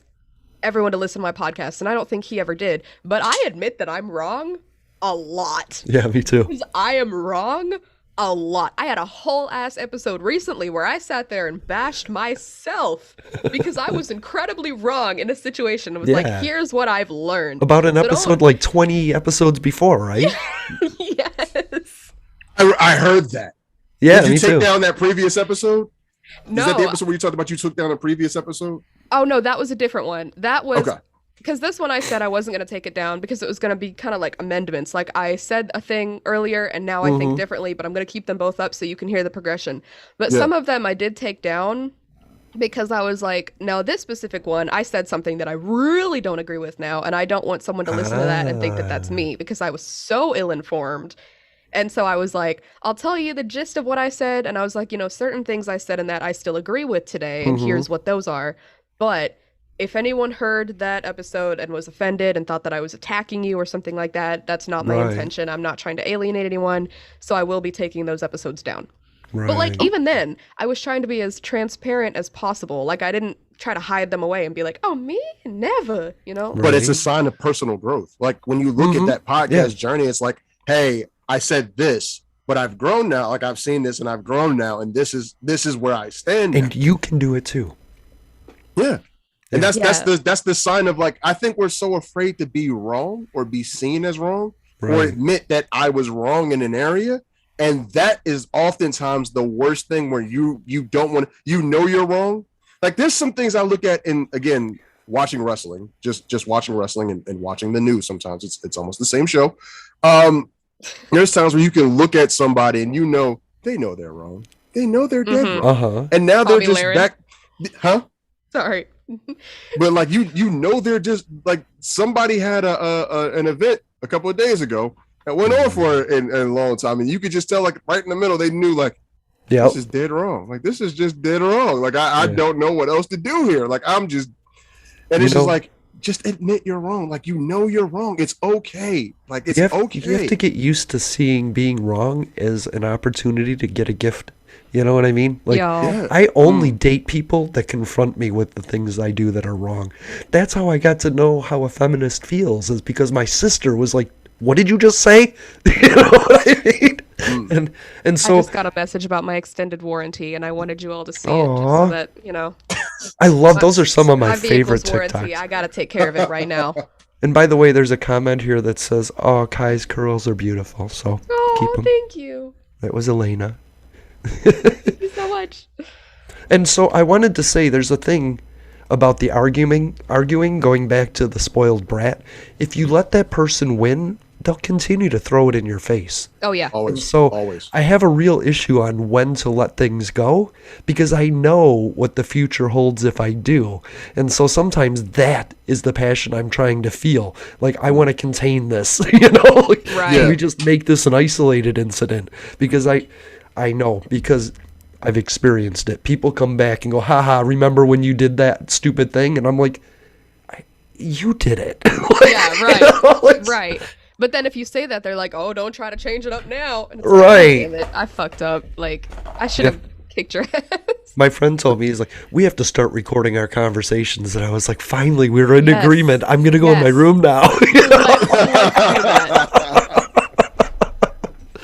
everyone to listen to my podcast, and I don't think he ever did, but I admit that I'm wrong a lot. Yeah, me too. Because I am wrong a lot. I had a whole ass episode recently where I sat there and bashed myself because I was incredibly wrong in a situation. It was like, here's what I've learned. About an episode like 20 episodes before, right? Yes. I heard that. Yeah, Did you take down that previous episode? No. Is that the episode where you talked about you took down a previous episode? Oh, no, that was a different one. That was... Okay. Because this one I said I wasn't going to take it down because it was going to be kind of like amendments. Like, I said a thing earlier and now I think differently, but I'm going to keep them both up so you can hear the progression. But some of them I did take down because I was like, no, this specific one, I said something that I really don't agree with now, and I don't want someone to listen to that and think that that's me, because I was so ill-informed. And so I was like, I'll tell you the gist of what I said. And I was like, you know, certain things I said in that I still agree with today, and here's what those are. But if anyone heard that episode and was offended and thought that I was attacking you or something like that, that's not my intention. I'm not trying to alienate anyone. So I will be taking those episodes down. But like, even then, I was trying to be as transparent as possible. Like, I didn't try to hide them away and be like, oh, me? Never, you know? But it's a sign of personal growth. Like, when you look at that podcast journey, it's like, hey, I said this, but I've grown now. Like, I've seen this and I've grown now, and this is where I stand. And you can do it too. Yeah. And that's the sign of, like, I think we're so afraid to be wrong or be seen as wrong or admit that I was wrong in an area. And that is oftentimes the worst thing, where you don't want, you know, you're wrong. Like, there's some things I look at in, again, watching wrestling, just watching wrestling and watching the news. Sometimes it's almost the same show. There's times where you can look at somebody and you know, they know they're wrong. They know they're dead wrong. And now they're just back. Sorry. But like, you know, they're just like, somebody had an event a couple of days ago that went on for a long time, and you could just tell, like, right in the middle, they knew, like, this is dead wrong. Like, this is just dead wrong. Like, I don't know what else to do here. Like, I'm just, and it's just like, just admit you're wrong. Like, you know you're wrong. It's okay. Like, it's okay. You have to get used to seeing being wrong as an opportunity to get a gift. You know what I mean? Like, I only date people that confront me with the things I do that are wrong. That's how I got to know how a feminist feels, is because my sister was like, what did you just say? You know what I mean? And so I just got a message about my extended warranty, and I wanted you all to see it, just so that, you know. I love, those are some of my favorite TikToks. Warranty, I got to take care of it right now. And by the way, there's a comment here that says, oh, Kai's curls are beautiful, so keep them. Thank you. That was Elena. Thank you so much. And so I wanted to say, there's a thing about the arguing, going back to the spoiled brat. If you let that person win, they'll continue to throw it in your face. Oh yeah. Always. So always. I have a real issue on when to let things go because I know what the future holds if I do. And so sometimes that is the passion I'm trying to feel. Like, I want to contain this, Like, Right. we just make this an isolated incident because I know, because I've experienced it. People come back and go, haha, remember when you did that stupid thing? And I'm like, you did it. Yeah, right. Right. But then if you say that, they're like, oh, don't try to change it up now. And it's like, Right. damn it, I fucked up. Like, I should have kicked your ass. My friend told me, he's like, we have to start recording our conversations. And I was like, finally, we're in Yes. agreement. I'm going to go in my Yes. room now. Let's do that.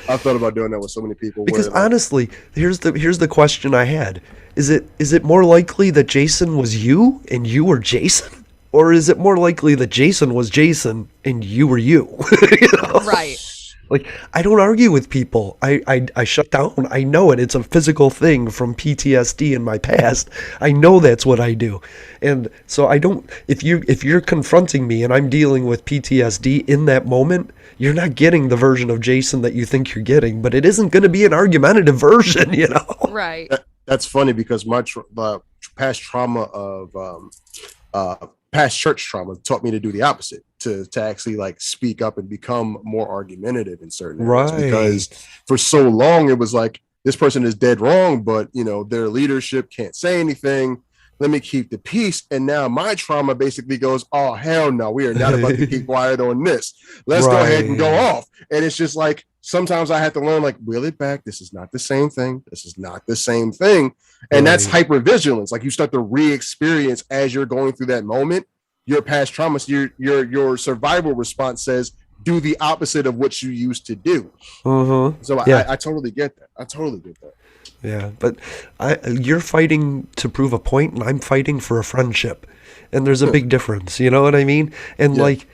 I've thought about doing that with so many people. Because where, like, honestly, here's the question I had. Is it more likely that Jason was you and you were Jason? Or is it more likely that Jason was Jason and you were you? Right. Like, I don't argue with people. I shut down. I know it. It's a physical thing from PTSD in my past. I know that's what I do. And so I don't, if you're confronting me and I'm dealing with PTSD in that moment, you're not getting the version of Jason that you think you're getting, but it isn't going to be an argumentative version, Right. That's funny because my past trauma of past church trauma taught me to do the opposite, to actually like speak up and become more argumentative in certain areas. Right. Because for so long it was like, this person is dead wrong, but their leadership can't say anything. Let me keep the peace. And now my trauma basically goes, oh hell no, we are not about to keep quiet on this. Let's go ahead and go off. And it's just like, sometimes I have to learn, like, wheel it back. This is not the same thing. This is not the same thing. And that's hypervigilance. Like, you start to re-experience as you're going through that moment, your past traumas, your survival response says, do the opposite of what you used to do. So I totally get that. I totally get that. Yeah, but you're fighting to prove a point, and I'm fighting for a friendship, and there's a big difference. You know what I mean? And like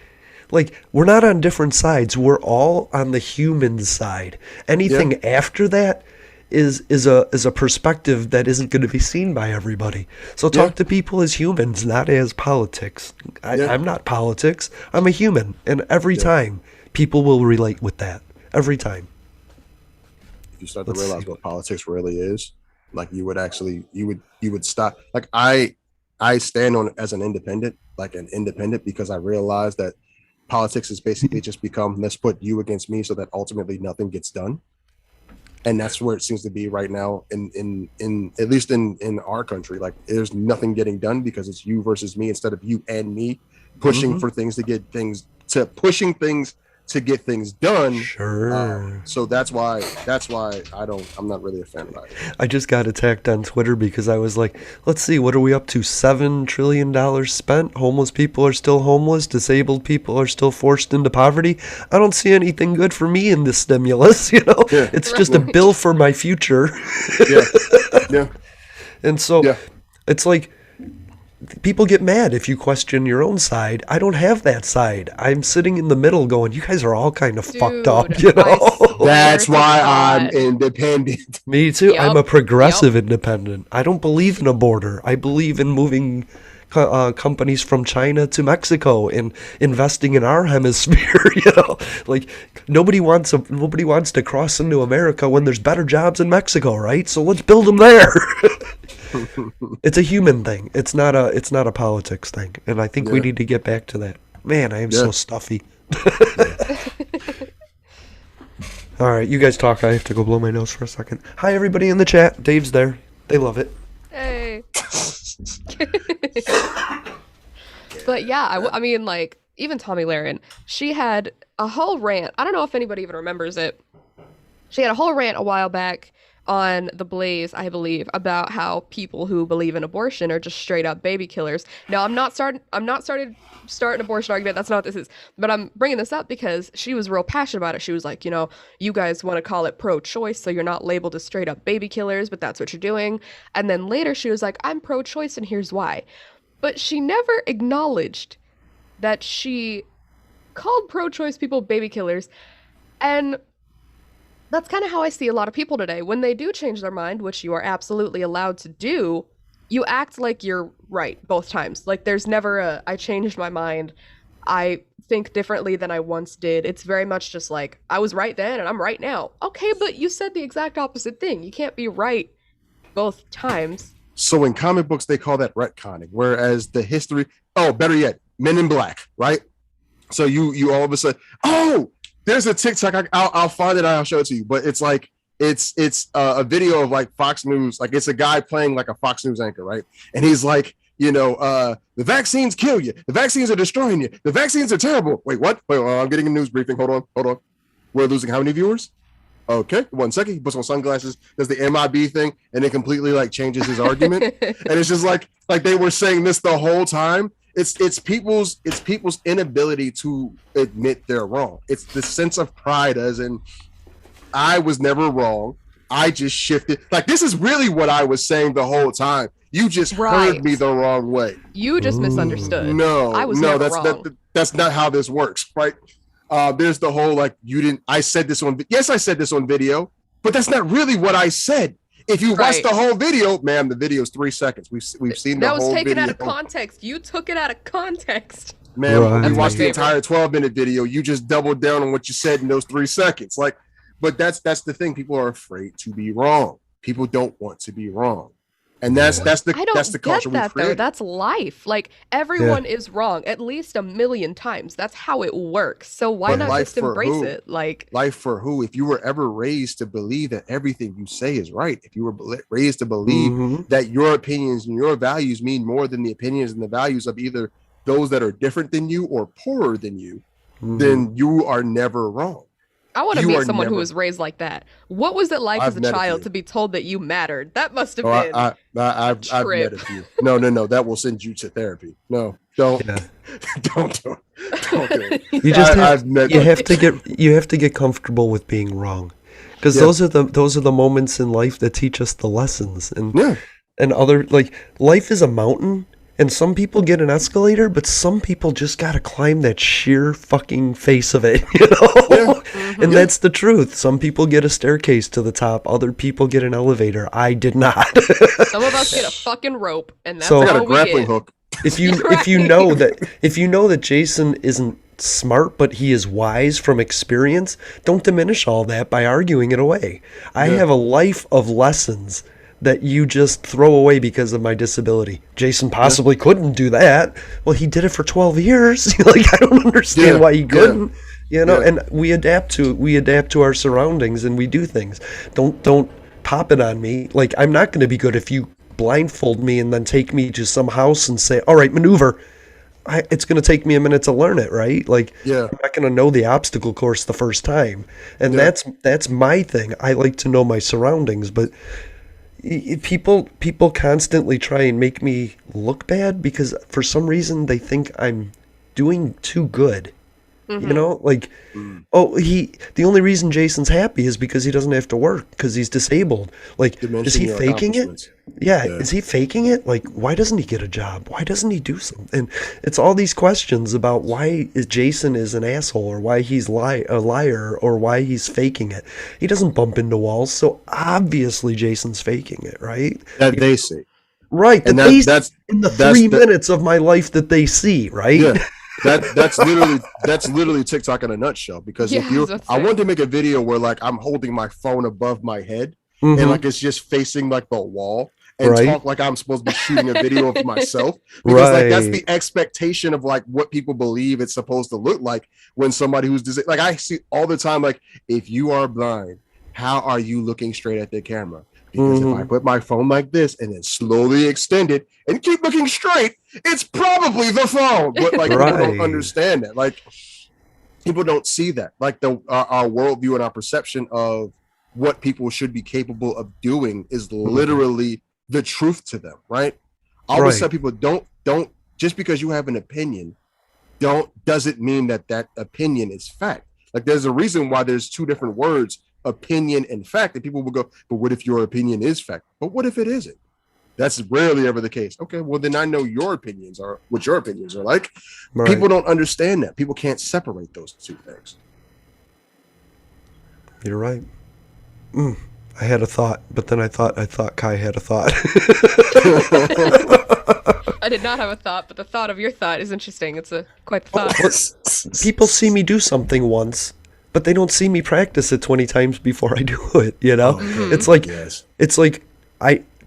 we're not on different sides. We're all on the human side. Anything after that is a perspective that isn't going to be seen by everybody. So talk to people as humans, not as politics. I'm not politics. I'm a human, and every time people will relate with that. Every time. You start to realize what politics really is, like you would stop. Like I stand on as an independent because I realize that politics is basically just become, let's put you against me so that ultimately nothing gets done. And that's where it seems to be right now in at least in our country. Like, there's nothing getting done because it's you versus me instead of you and me pushing for things to get things to get things done. Sure. So that's why I'm not really a fan of that. I just got attacked on Twitter because I was like, let's see, what are we up to? $7 trillion spent. Homeless people are still homeless. Disabled people are still forced into poverty. I don't see anything good for me in this stimulus. It's just a bill for my future. Yeah. And so it's like, people get mad if you question your own side. I don't have that side. I'm sitting in the middle going, you guys are all kind of fucked up, That's why I'm independent. Me too. Yep. I'm a progressive independent. I don't believe in a border. I believe in moving companies from China to Mexico and investing in our hemisphere. Like, nobody wants to cross into America when there's better jobs in Mexico, right? So let's build them there. It's a human thing. It's not a politics thing, and I think we need to get back to that. Man, I am so stuffy. All right, you guys talk. I have to go blow my nose for a second. Hi, everybody in the chat. Dave's there. They love it. Hey. But yeah, I mean, like, even Tommy Lahren, she had a whole rant. I don't know if anybody even remembers it. She had a whole rant a while back on The Blaze, I believe, about how people who believe in abortion are just straight up baby killers. Now, I'm not starting an abortion argument. That's not what this is. But I'm bringing this up because she was real passionate about it. She was like, you guys want to call it pro-choice, so you're not labeled as straight up baby killers, but that's what you're doing. And then later she was like, I'm pro-choice and here's why. But she never acknowledged that she called pro-choice people baby killers. And that's kind of how I see a lot of people today. When they do change their mind, which you are absolutely allowed to do, you act like you're right both times. Like, there's never I changed my mind. I think differently than I once did. It's very much just like, I was right then and I'm right now. Okay, but you said the exact opposite thing. You can't be right both times. So in comic books, they call that retconning, whereas the history, better yet, Men in Black, right? So you all of a sudden, there's a TikTok, I'll find it, I'll show it to you, but it's like, it's a video of like Fox News, like it's a guy playing like a Fox News anchor, right? And he's like, the vaccines kill you, the vaccines are destroying you, the vaccines are terrible. Wait, what? Wait, I'm getting a news briefing. Hold on. We're losing how many viewers? Okay, 1 second. He puts on sunglasses, does the MIB thing, and it completely like changes his argument. And it's just like they were saying this the whole time. It's people's inability to admit they're wrong. It's the sense of pride, as in, I was never wrong. I just shifted. Like, this is really what I was saying the whole time. You just heard me the wrong way. You just misunderstood. No, I was never wrong. That's not how this works, right? There's the whole like, I said this on video, but that's not really what I said. If you watch the whole video, ma'am, the video's 3 seconds. We've seen the whole video. That was taken out of context. You took it out of context. Ma'am, we watched the entire 12-minute video. You just doubled down on what you said in those 3 seconds. Like, but that's the thing. People are afraid to be wrong. People don't want to be wrong. And that's the culture we create. Though. That's life. Like, everyone is wrong at least 1,000,000 times. That's how it works. So why not just embrace it? Like, life for who? If you were ever raised to believe that everything you say is right, if you were raised to believe that your opinions and your values mean more than the opinions and the values of either those that are different than you or poorer than you, then you are never wrong. I want to meet someone who was raised like that. What was it like as a child to be told that you mattered? That must have been I've met a few. No. That will send you to therapy. No, don't. Yeah. don't do it. You just have to get comfortable with being wrong, because those are the moments in life that teach us the lessons. And other, like, life is a mountain. And some people get an escalator, but some people just gotta climb that sheer fucking face of it, you know? And that's the truth. Some people get a staircase to the top. Other people get an elevator. I did not. Some of us get a fucking rope, and that's all we grappling hook. If you know that Jason isn't smart, but he is wise from experience, don't diminish all that by arguing it away. I have a life of lessons that you just throw away because of my disability. Jason possibly couldn't do that. Well, he did it for 12 years. Like, I don't understand why he couldn't. You know, and we adapt to our surroundings, and we do things. Don't pop it on me. Like, I'm not going to be good if you blindfold me and then take me to some house and say, all right, maneuver. It's going to take me a minute to learn it, right? Like, I'm not going to know the obstacle course the first time. And that's my thing. I like to know my surroundings, but people constantly try and make me look bad because for some reason they think I'm doing too good. You know, like, the only reason Jason's happy is because he doesn't have to work because he's disabled. Like, is he faking it? Yeah, is he faking it? Like, why doesn't he get a job? Why doesn't he do something? And it's all these questions about why Jason is an asshole, or why he's a liar, or why he's faking it. He doesn't bump into walls, so obviously Jason's faking it, right? That they see. Right, and that's in the 3 minutes of my life that they see, right? Yeah. That's literally TikTok in a nutshell. Because I wanted to make a video where, like, I'm holding my phone above my head and like it's just facing like the wall and talk like I'm supposed to be shooting a video of myself, because like that's the expectation of like what people believe it's supposed to look like when somebody who's disabled. Like, I see all the time, like, if you are blind, how are you looking straight at the camera? Because if I put my phone like this and then slowly extend it and keep looking straight, it's probably the phone. But like, people don't understand that. Like, people don't see that. Like, our worldview and our perception of what people should be capable of doing is literally the truth to them, right? I always tell people, don't just because you have an opinion, doesn't mean that opinion is fact. Like, there's a reason why there's two different words, opinion and fact, and people will go, but what if your opinion is fact? But what if it isn't? That's rarely ever the case. Okay, well then I know what your opinions are like. People don't understand that. People can't separate those two things. You're right. I had a thought, but then I thought Kai had a thought. I did not have a thought, but the thought of your thought is interesting. It's quite the thought. People see me do something once, but they don't see me practice it 20 times before I do it, you know? It's like,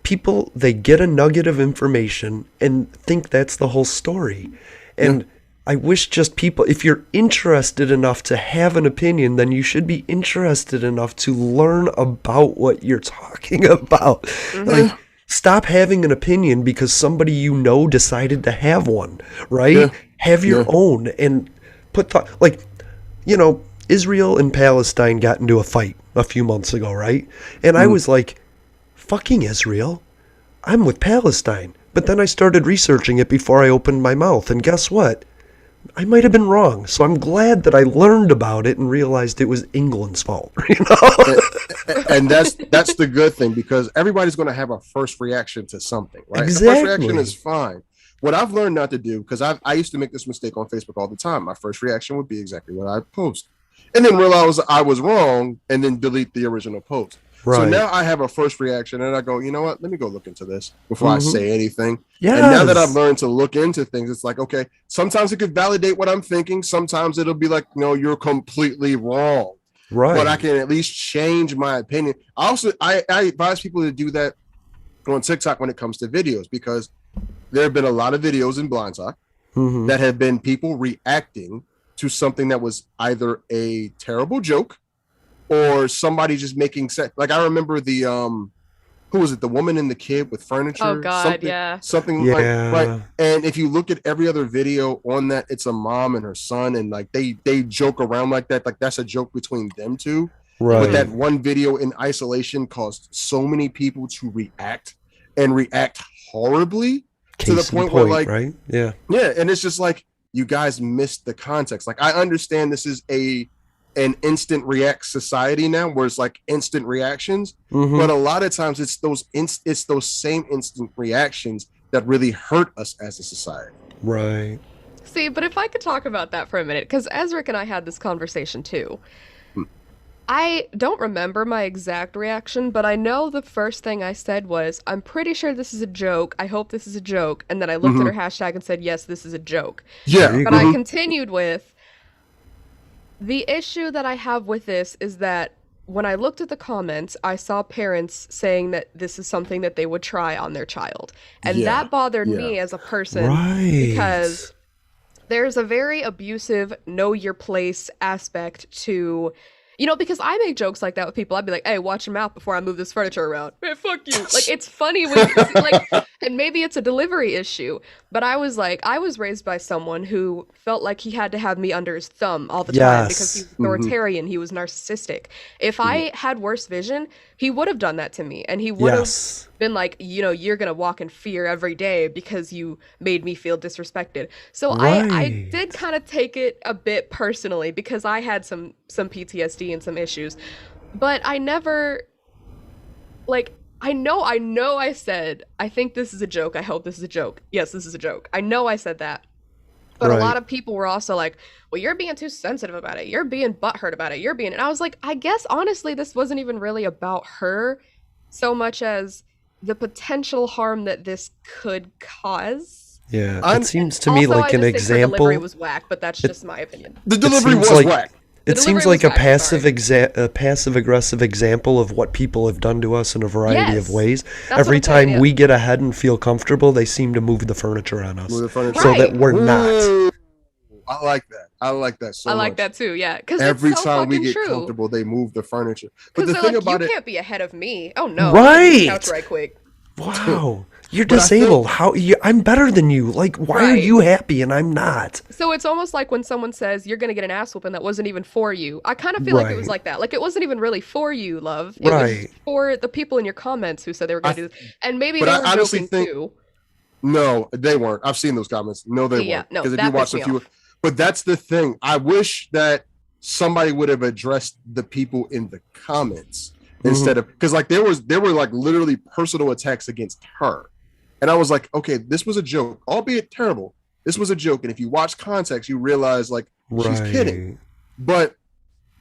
people, they get a nugget of information and think that's the whole story. And I wish just people, if you're interested enough to have an opinion, then you should be interested enough to learn about what you're talking about. Like, stop having an opinion because somebody you know decided to have one, right? Yeah. Have your own and put thought, like, you know, Israel and Palestine got into a fight a few months ago, right? And I was like, fucking Israel, I'm with Palestine. But then I started researching it before I opened my mouth, and guess what? I might have been wrong. So I'm glad that I learned about it and realized it was England's fault. You know? And that's the good thing, because everybody's going to have a first reaction to something, right? Exactly. The first reaction is fine. What I've learned not to do, because I used to make this mistake on Facebook all the time. My first reaction would be exactly what I post, and then realize I was wrong, and then delete the original post. Right. So now I have a first reaction, and I go, you know what? Let me go look into this before I say anything. Yes. And now that I've learned to look into things, it's like, okay, sometimes it could validate what I'm thinking. Sometimes it'll be like, no, you're completely wrong. Right. But I can at least change my opinion. I advise people to do that on TikTok when it comes to videos, because there have been a lot of videos in Blind Talk that have been people reacting to something that was either a terrible joke or somebody just making sense. Like, I remember the who was it? The woman and the kid with furniture. Oh God, something like right. And if you look at every other video on that, it's a mom and her son, and like they joke around like that. Like, that's a joke between them two. Right. But that one video in isolation caused so many people to react horribly. To the point where, like, right? Yeah, and it's just like, you guys missed the context. Like, I understand this is an instant react society now, where it's like instant reactions, but a lot of times it's those same instant reactions that really hurt us as a society. Right. See, but if I could talk about that for a minute, because Ezrick and I had this conversation too. I don't remember my exact reaction, but I know the first thing I said was, I'm pretty sure this is a joke. I hope this is a joke. And then I looked at her hashtag and said, yes, this is a joke. Yeah. But I continued with, the issue that I have with this is that when I looked at the comments, I saw parents saying that this is something that they would try on their child. And that bothered me as a person, because there's a very abusive know your place aspect to... You know, because I make jokes like that with people. I'd be like, hey, watch your mouth before I move this furniture around. Hey, fuck you. Like, it's funny when, like, and maybe it's a delivery issue, but I was like, I was raised by someone who felt like he had to have me under his thumb all the time because he was authoritarian. He was narcissistic. If I had worse vision, he would have done that to me. And he would have been like, you know, you're going to walk in fear every day because you made me feel disrespected. So I did kind of take it a bit personally, because I had some PTSD and some issues, but I never, like, I know I said, I think this is a joke. I hope this is a joke. Yes, this is a joke. I know I said that. But a lot of people were also like, well, you're being too sensitive about it. You're being butthurt about it. And I was like, I guess, honestly, this wasn't even really about her so much as the potential harm that this could cause. Yeah, it seems to me like an example. The delivery was whack, but that's just my opinion. The delivery was whack. It seems like a passive-aggressive example of what people have done to us in a variety of ways. Every time we get ahead and feel comfortable, they seem to move the furniture on us, so that we're not. I like that. I like that so much. I like that too, yeah. Because every time we get comfortable, they move the furniture. But the thing about you can't be ahead of me. Oh no! Right. Couch right quick. Wow. You're disabled. I'm better than you. Like, why are you happy and I'm not? So it's almost like when someone says you're gonna get an ass whooping that wasn't even for you. I kind of feel like it was like that. Like, it wasn't even really for you, love. It was for the people in your comments who said they were gonna do this, and maybe they were joking too. No, they weren't. I've seen those comments. No, they weren't. No, because if you watch a few, but that's the thing. I wish that somebody would have addressed the people in the comments instead of, because like there were like literally personal attacks against her. And I was like, okay, this was a joke, albeit terrible. This was a joke. And if you watch context, you realize like she's kidding. But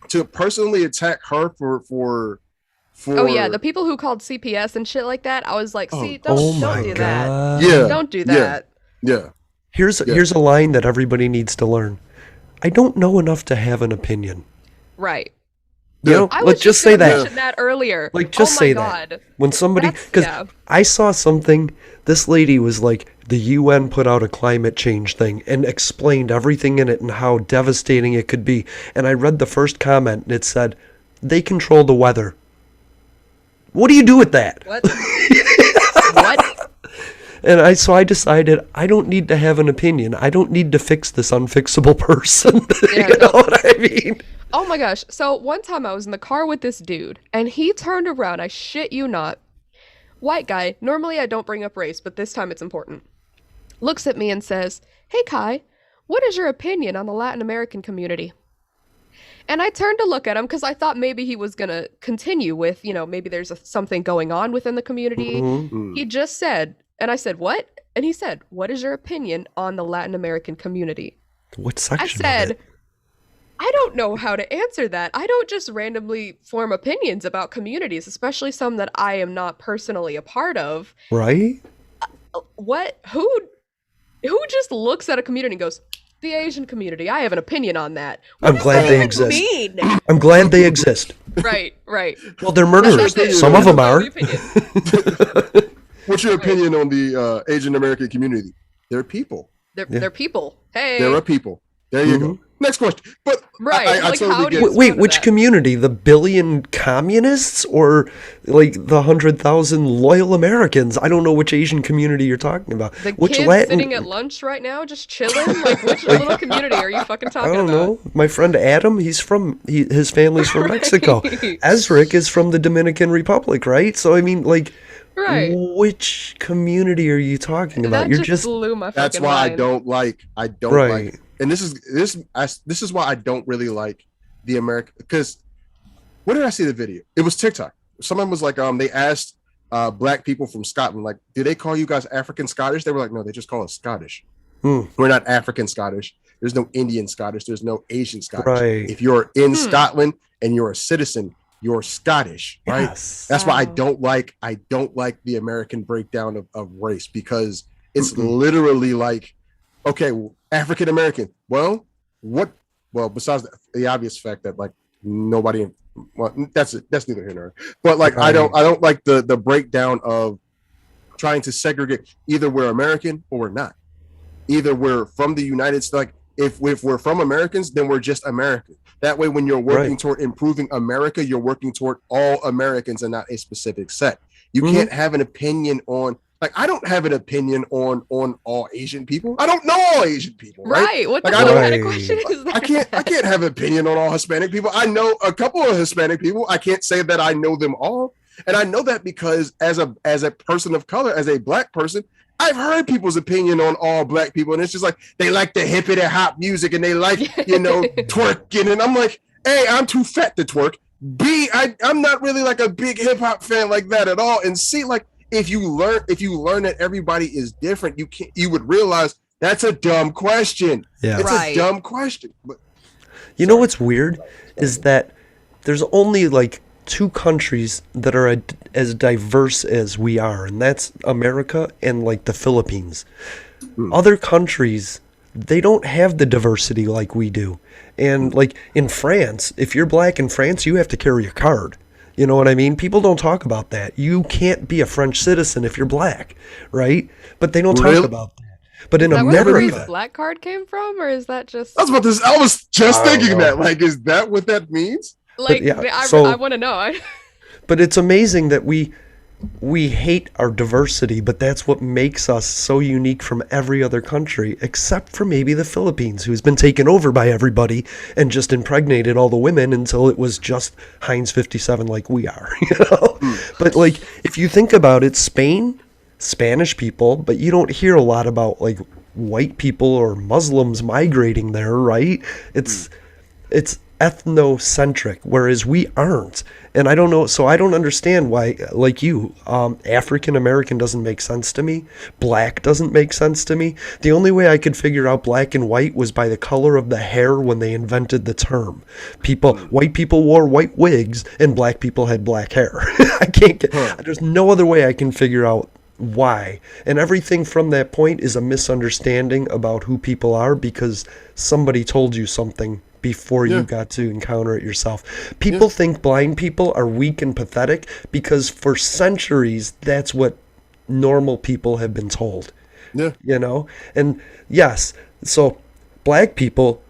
to personally attack her for oh yeah, the people who called CPS and shit like that, I was like, see, don't do that. Yeah. Don't do that. Yeah. Here's a line that everybody needs to learn. I don't know enough to have an opinion. Right. You know, I let's was just say that. Mention that earlier. Like, just say that. When somebody, because I saw something, this lady was like, the UN put out a climate change thing and explained everything in it and how devastating it could be. And I read the first comment and it said, they control the weather. What do you do with that? What? What? And so I decided I don't need to have an opinion. I don't need to fix this unfixable person. Yeah, you know what I mean? Oh my gosh. So one time I was in the car with this dude and he turned around. I shit you not. White guy. Normally I don't bring up race, but this time it's important. Looks at me and says, "Hey Kai, what is your opinion on the Latin American community?" And I turned to look at him because I thought maybe he was going to continue with, maybe there's something going on within the community. Mm-hmm. He just said, and I said, "What?" And he said, "What is your opinion on the Latin American community?" What section? I said, I don't know how to answer that. I don't just randomly form opinions about communities, especially some that I am not personally a part of. Right? What? Who just looks at a community and goes, "The Asian community, I have an opinion on that." I'm glad they exist. I'm glad they exist. Right. Well, they're murderers. Some of them are. What's your opinion on the Asian American community? They're people. They're people. Hey. They're a people. There you go. Next question. But right. I totally get it. Wait, which community? The billion communists or like the 100,000 loyal Americans? I don't know which Asian community you're talking about. The which kids Latin... sitting at lunch right now, just chilling. Like, which little community are you fucking talking about? I don't know. My friend Adam, his family's from Mexico. Ezrick is from the Dominican Republic, right? So I mean, like, right. Which community are you talking about? That just blew my fucking That's why mind. I don't like. And this is why I don't really like the American, because where did I see the video? It was TikTok. Someone was like, they asked black people from Scotland, like, do they call you guys African Scottish? They were like, no, they just call us Scottish. We're not African Scottish. There's no Indian Scottish. There's no Asian Scottish. Right. If you're in Scotland and you're a citizen, you're Scottish, right? Yes. That's why I don't like the American breakdown of race, because it's literally like, okay, African American. Well, besides the obvious fact that like nobody, well, that's neither here nor there. But like I don't like the breakdown of trying to segregate. Either we're American or we're not. Either we're from the United States. Like if we're from Americans, then we're just American. That way, when you're working toward improving America, you're working toward all Americans and not a specific set. You can't have an opinion on. Like, I don't have an opinion on all Asian people. I don't know all Asian people, right? What like, the kind of question is that? I can't have an opinion on all Hispanic people. I know a couple of Hispanic people. I can't say that I know them all. And I know that because as a person of color, as a black person, I've heard people's opinion on all black people. And it's just like, they like the hippity hop music and they like, twerking. And I'm like, A, I'm too fat to twerk. B, I'm not really like a big hip hop fan like that at all. And C, like, if you learn that everybody is different, you would realize that's a dumb question. Yeah. It's a dumb question. But, you know what's weird is that there's only like 2 countries that are as diverse as we are, and that's America and like the Philippines. Other countries, they don't have the diversity like we do. And like in France, if you're black in France, you have to carry a card. You know what I mean? People don't talk about that. You can't be a French citizen if you're black, right? But they don't talk about that. But in America, where the black card came from, or is that just? I was just thinking that. Like, is that what that means? Like, I want to know. But it's amazing that we hate our diversity, but that's what makes us so unique from every other country, except for maybe the Philippines, who's been taken over by everybody and just impregnated all the women until it was just Heinz 57 like we are, But like, if you think about it, Spain, Spanish people, but you don't hear a lot about like white people or Muslims migrating there, right? It's ethnocentric, whereas we aren't. And I don't know, so I don't understand why, like you, African American doesn't make sense to me. Black doesn't make sense to me. The only way I could figure out black and white was by the color of the hair when they invented the term. White people wore white wigs and black people had black hair. I can't get, there's no other way I can figure out why. And everything from that point is a misunderstanding about who people are because somebody told you something before you got to encounter it yourself. People think blind people are weak and pathetic because for centuries that's what normal people have been told. Yeah. You know? And yes, so black people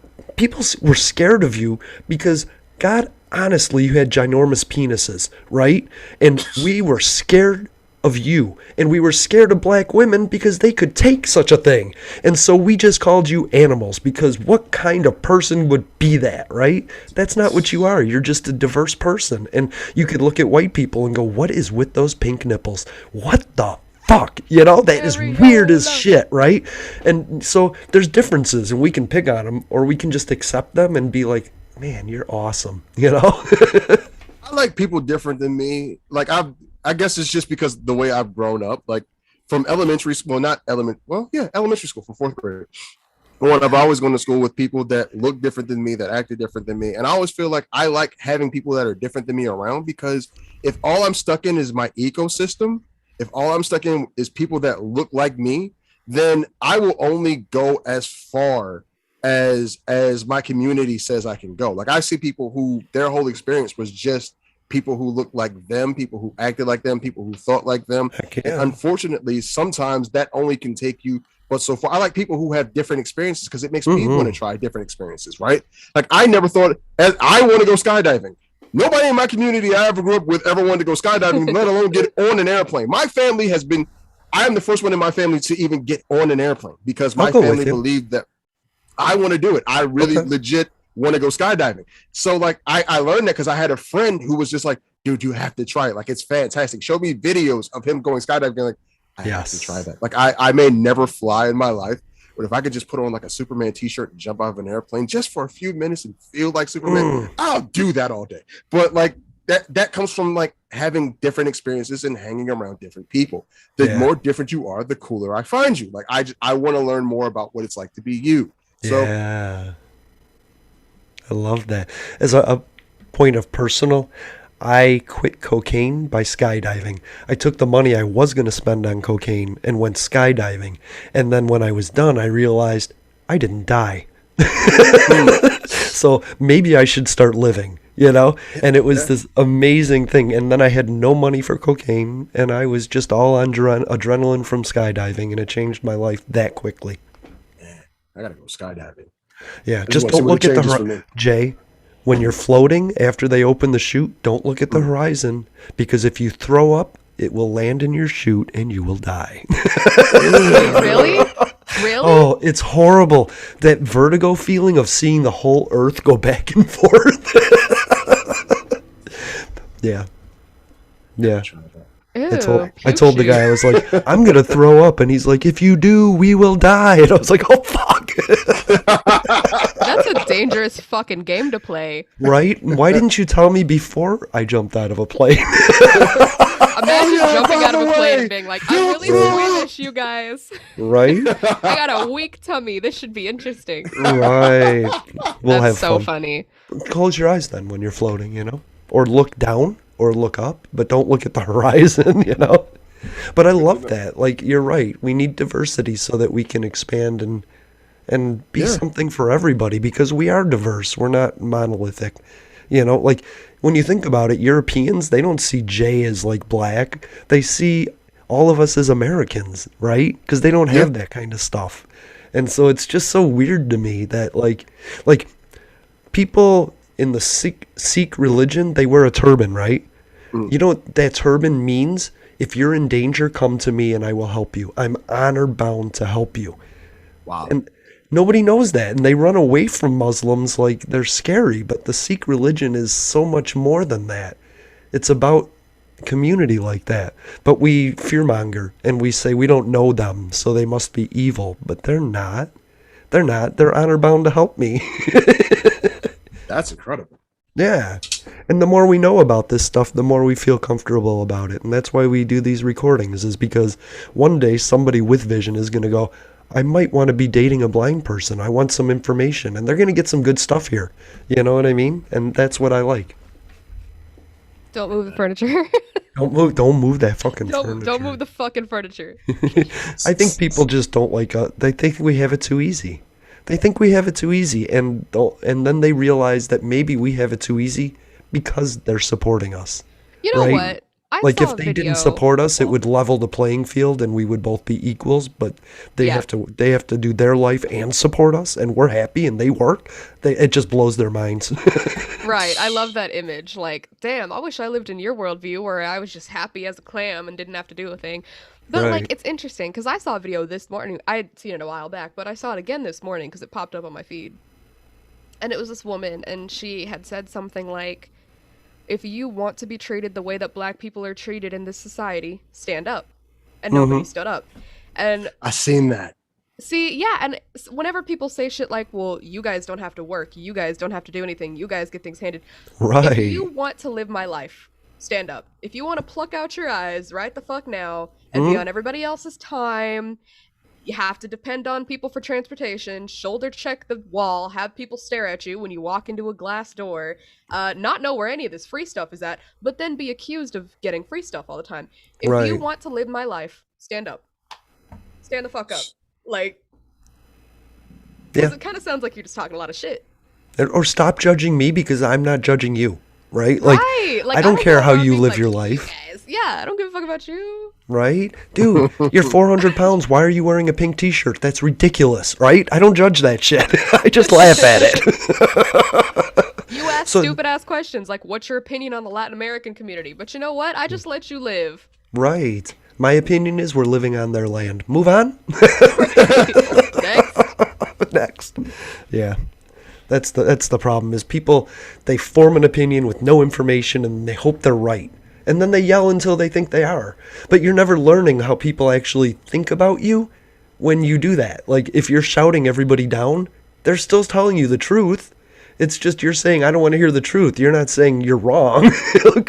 were scared of you because, God, honestly, you had ginormous penises, right? And we were scared of you. And we were scared of black women because they could take such a thing. And so we just called you animals because what kind of person would be that, right? That's not what you are. You're just a diverse person. And you could look at white people and go, what is with those pink nipples? What the fuck? You know, that is weird as shit, right? And so there's differences and we can pick on them or we can just accept them and be like, man, you're awesome, you know? I like people different than me. Like I guess it's just because the way I've grown up, like from elementary school, elementary school from 4th grade. I've always gone to school with people that look different than me, that acted different than me. And I always feel like I like having people that are different than me around because if all I'm stuck in is my ecosystem, if all I'm stuck in is people that look like me, then I will only go as far as my community says I can go. Like I see people who their whole experience was just people who looked like them, people who acted like them, people who thought like them. And unfortunately, sometimes that only can take you but so far. I like people who have different experiences because it makes me want to try different experiences, right? Like I never thought I want to go skydiving. Nobody in my community I ever grew up with ever wanted to go skydiving, let alone get on an airplane. My family I am the first one in my family to even get on an airplane because my family believed that I want to do it. I really legit want to go skydiving. So like I learned that because I had a friend who was just like, dude, you have to try it. Like it's fantastic. Showed me videos of him going skydiving. Like, I have to try that. Like I may never fly in my life, but if I could just put on like a Superman t-shirt and jump out of an airplane just for a few minutes and feel like Superman, I'll do that all day. But like that comes from like having different experiences and hanging around different people. The more different you are, the cooler I find you. Like I want to learn more about what it's like to be you. So I love that. As a point of personal, I quit cocaine by skydiving. I took the money I was going to spend on cocaine and went skydiving. And then when I was done, I realized I didn't die. So maybe I should start living, you know? And it was this amazing thing. And then I had no money for cocaine and I was just all on adrenaline from skydiving and it changed my life that quickly. Man, I got to go skydiving. Yeah, just don't look at the horizon. Jay, when you're floating after they open the chute, don't look at the horizon because if you throw up, it will land in your chute and you will die. Really? Really? Oh, it's horrible. That vertigo feeling of seeing the whole earth go back and forth. Yeah. Ew, I told the guy, I was like, I'm going to throw up. And he's like, if you do, we will die. And I was like, oh, fuck. That's a dangerous fucking game to play. Right? Why didn't you tell me before I jumped out of a plane? Imagine jumping out of a plane and being like, I'm really squeamish, you guys. Right? I got a weak tummy. This should be interesting. Right. We'll have so fun. Funny. Close your eyes then when you're floating, you know? Or look down or look up, but don't look at the horizon, you know? But I love that. Like, you're right. We need diversity so that we can expand and be something for everybody because we are diverse. We're not monolithic. You know, like when you think about it, Europeans, they don't see Jay as like black. They see all of us as Americans, right? Because they don't have that kind of stuff. And so it's just so weird to me that like people in the Sikh religion, they wear a turban, right? You know what that turban means? If you're in danger, come to me and I will help you. I'm honor bound to help you. Wow. And nobody knows that. And they run away from Muslims like they're scary. But the Sikh religion is so much more than that. It's about community like that. But we fearmonger and we say we don't know them, so they must be evil. But they're not. They're not. They're honor bound to help me. That's incredible. Yeah. And the more we know about this stuff, the more we feel comfortable about it. And that's why we do these recordings, is because one day somebody with vision is going to go, I might want to be dating a blind person. I want some information. And they're going to get some good stuff here. You know what I mean? And that's what I like. Don't move the furniture. Don't move that fucking furniture. Don't move the fucking furniture. I think people just don't like us. They think we have it too easy. And then they realize that maybe we have it too easy because they're supporting us. You know what? Like if they didn't support us, it would level the playing field and we would both be equals. But they have to do their life and support us, and we're happy and they work. It just blows their minds. Right. I love that image. Like, damn, I wish I lived in your worldview where I was just happy as a clam and didn't have to do a thing. But like, it's interesting because I saw a video this morning. I had seen it a while back, but I saw it again this morning because it popped up on my feed. And it was this woman, and she had said something like, if you want to be treated the way that black people are treated in this society, stand up. And nobody stood up. And I seen that. See, yeah, and whenever people say shit like, well, you guys don't have to work, you guys don't have to do anything, you guys get things handed. Right. If you want to live my life, stand up. If you want to pluck out your eyes right the fuck now and be on everybody else's time, you have to depend on people for transportation, shoulder check the wall, have people stare at you when you walk into a glass door, not know where any of this free stuff is at, but then be accused of getting free stuff all the time. If you want to live my life, stand up. Stand the fuck up. Like, it kind of sounds like you're just talking a lot of shit. Or stop judging me because I'm not judging you, right? Like, like I don't care how you live your life. Yeah, I don't give a fuck about you. Right? Dude, you're 400 pounds. Why are you wearing a pink t-shirt? That's ridiculous, right? I don't judge that shit. I just laugh at it. You ask stupid-ass questions like, what's your opinion on the Latin American community? But you know what? I just let you live. Right. My opinion is we're living on their land. Move on. Next. Yeah. That's the problem is people, they form an opinion with no information and they hope they're right. And then they yell until they think they are. But you're never learning how people actually think about you when you do that. Like, if you're shouting everybody down, they're still telling you the truth. It's just you're saying, I don't want to hear the truth. You're not saying you're wrong.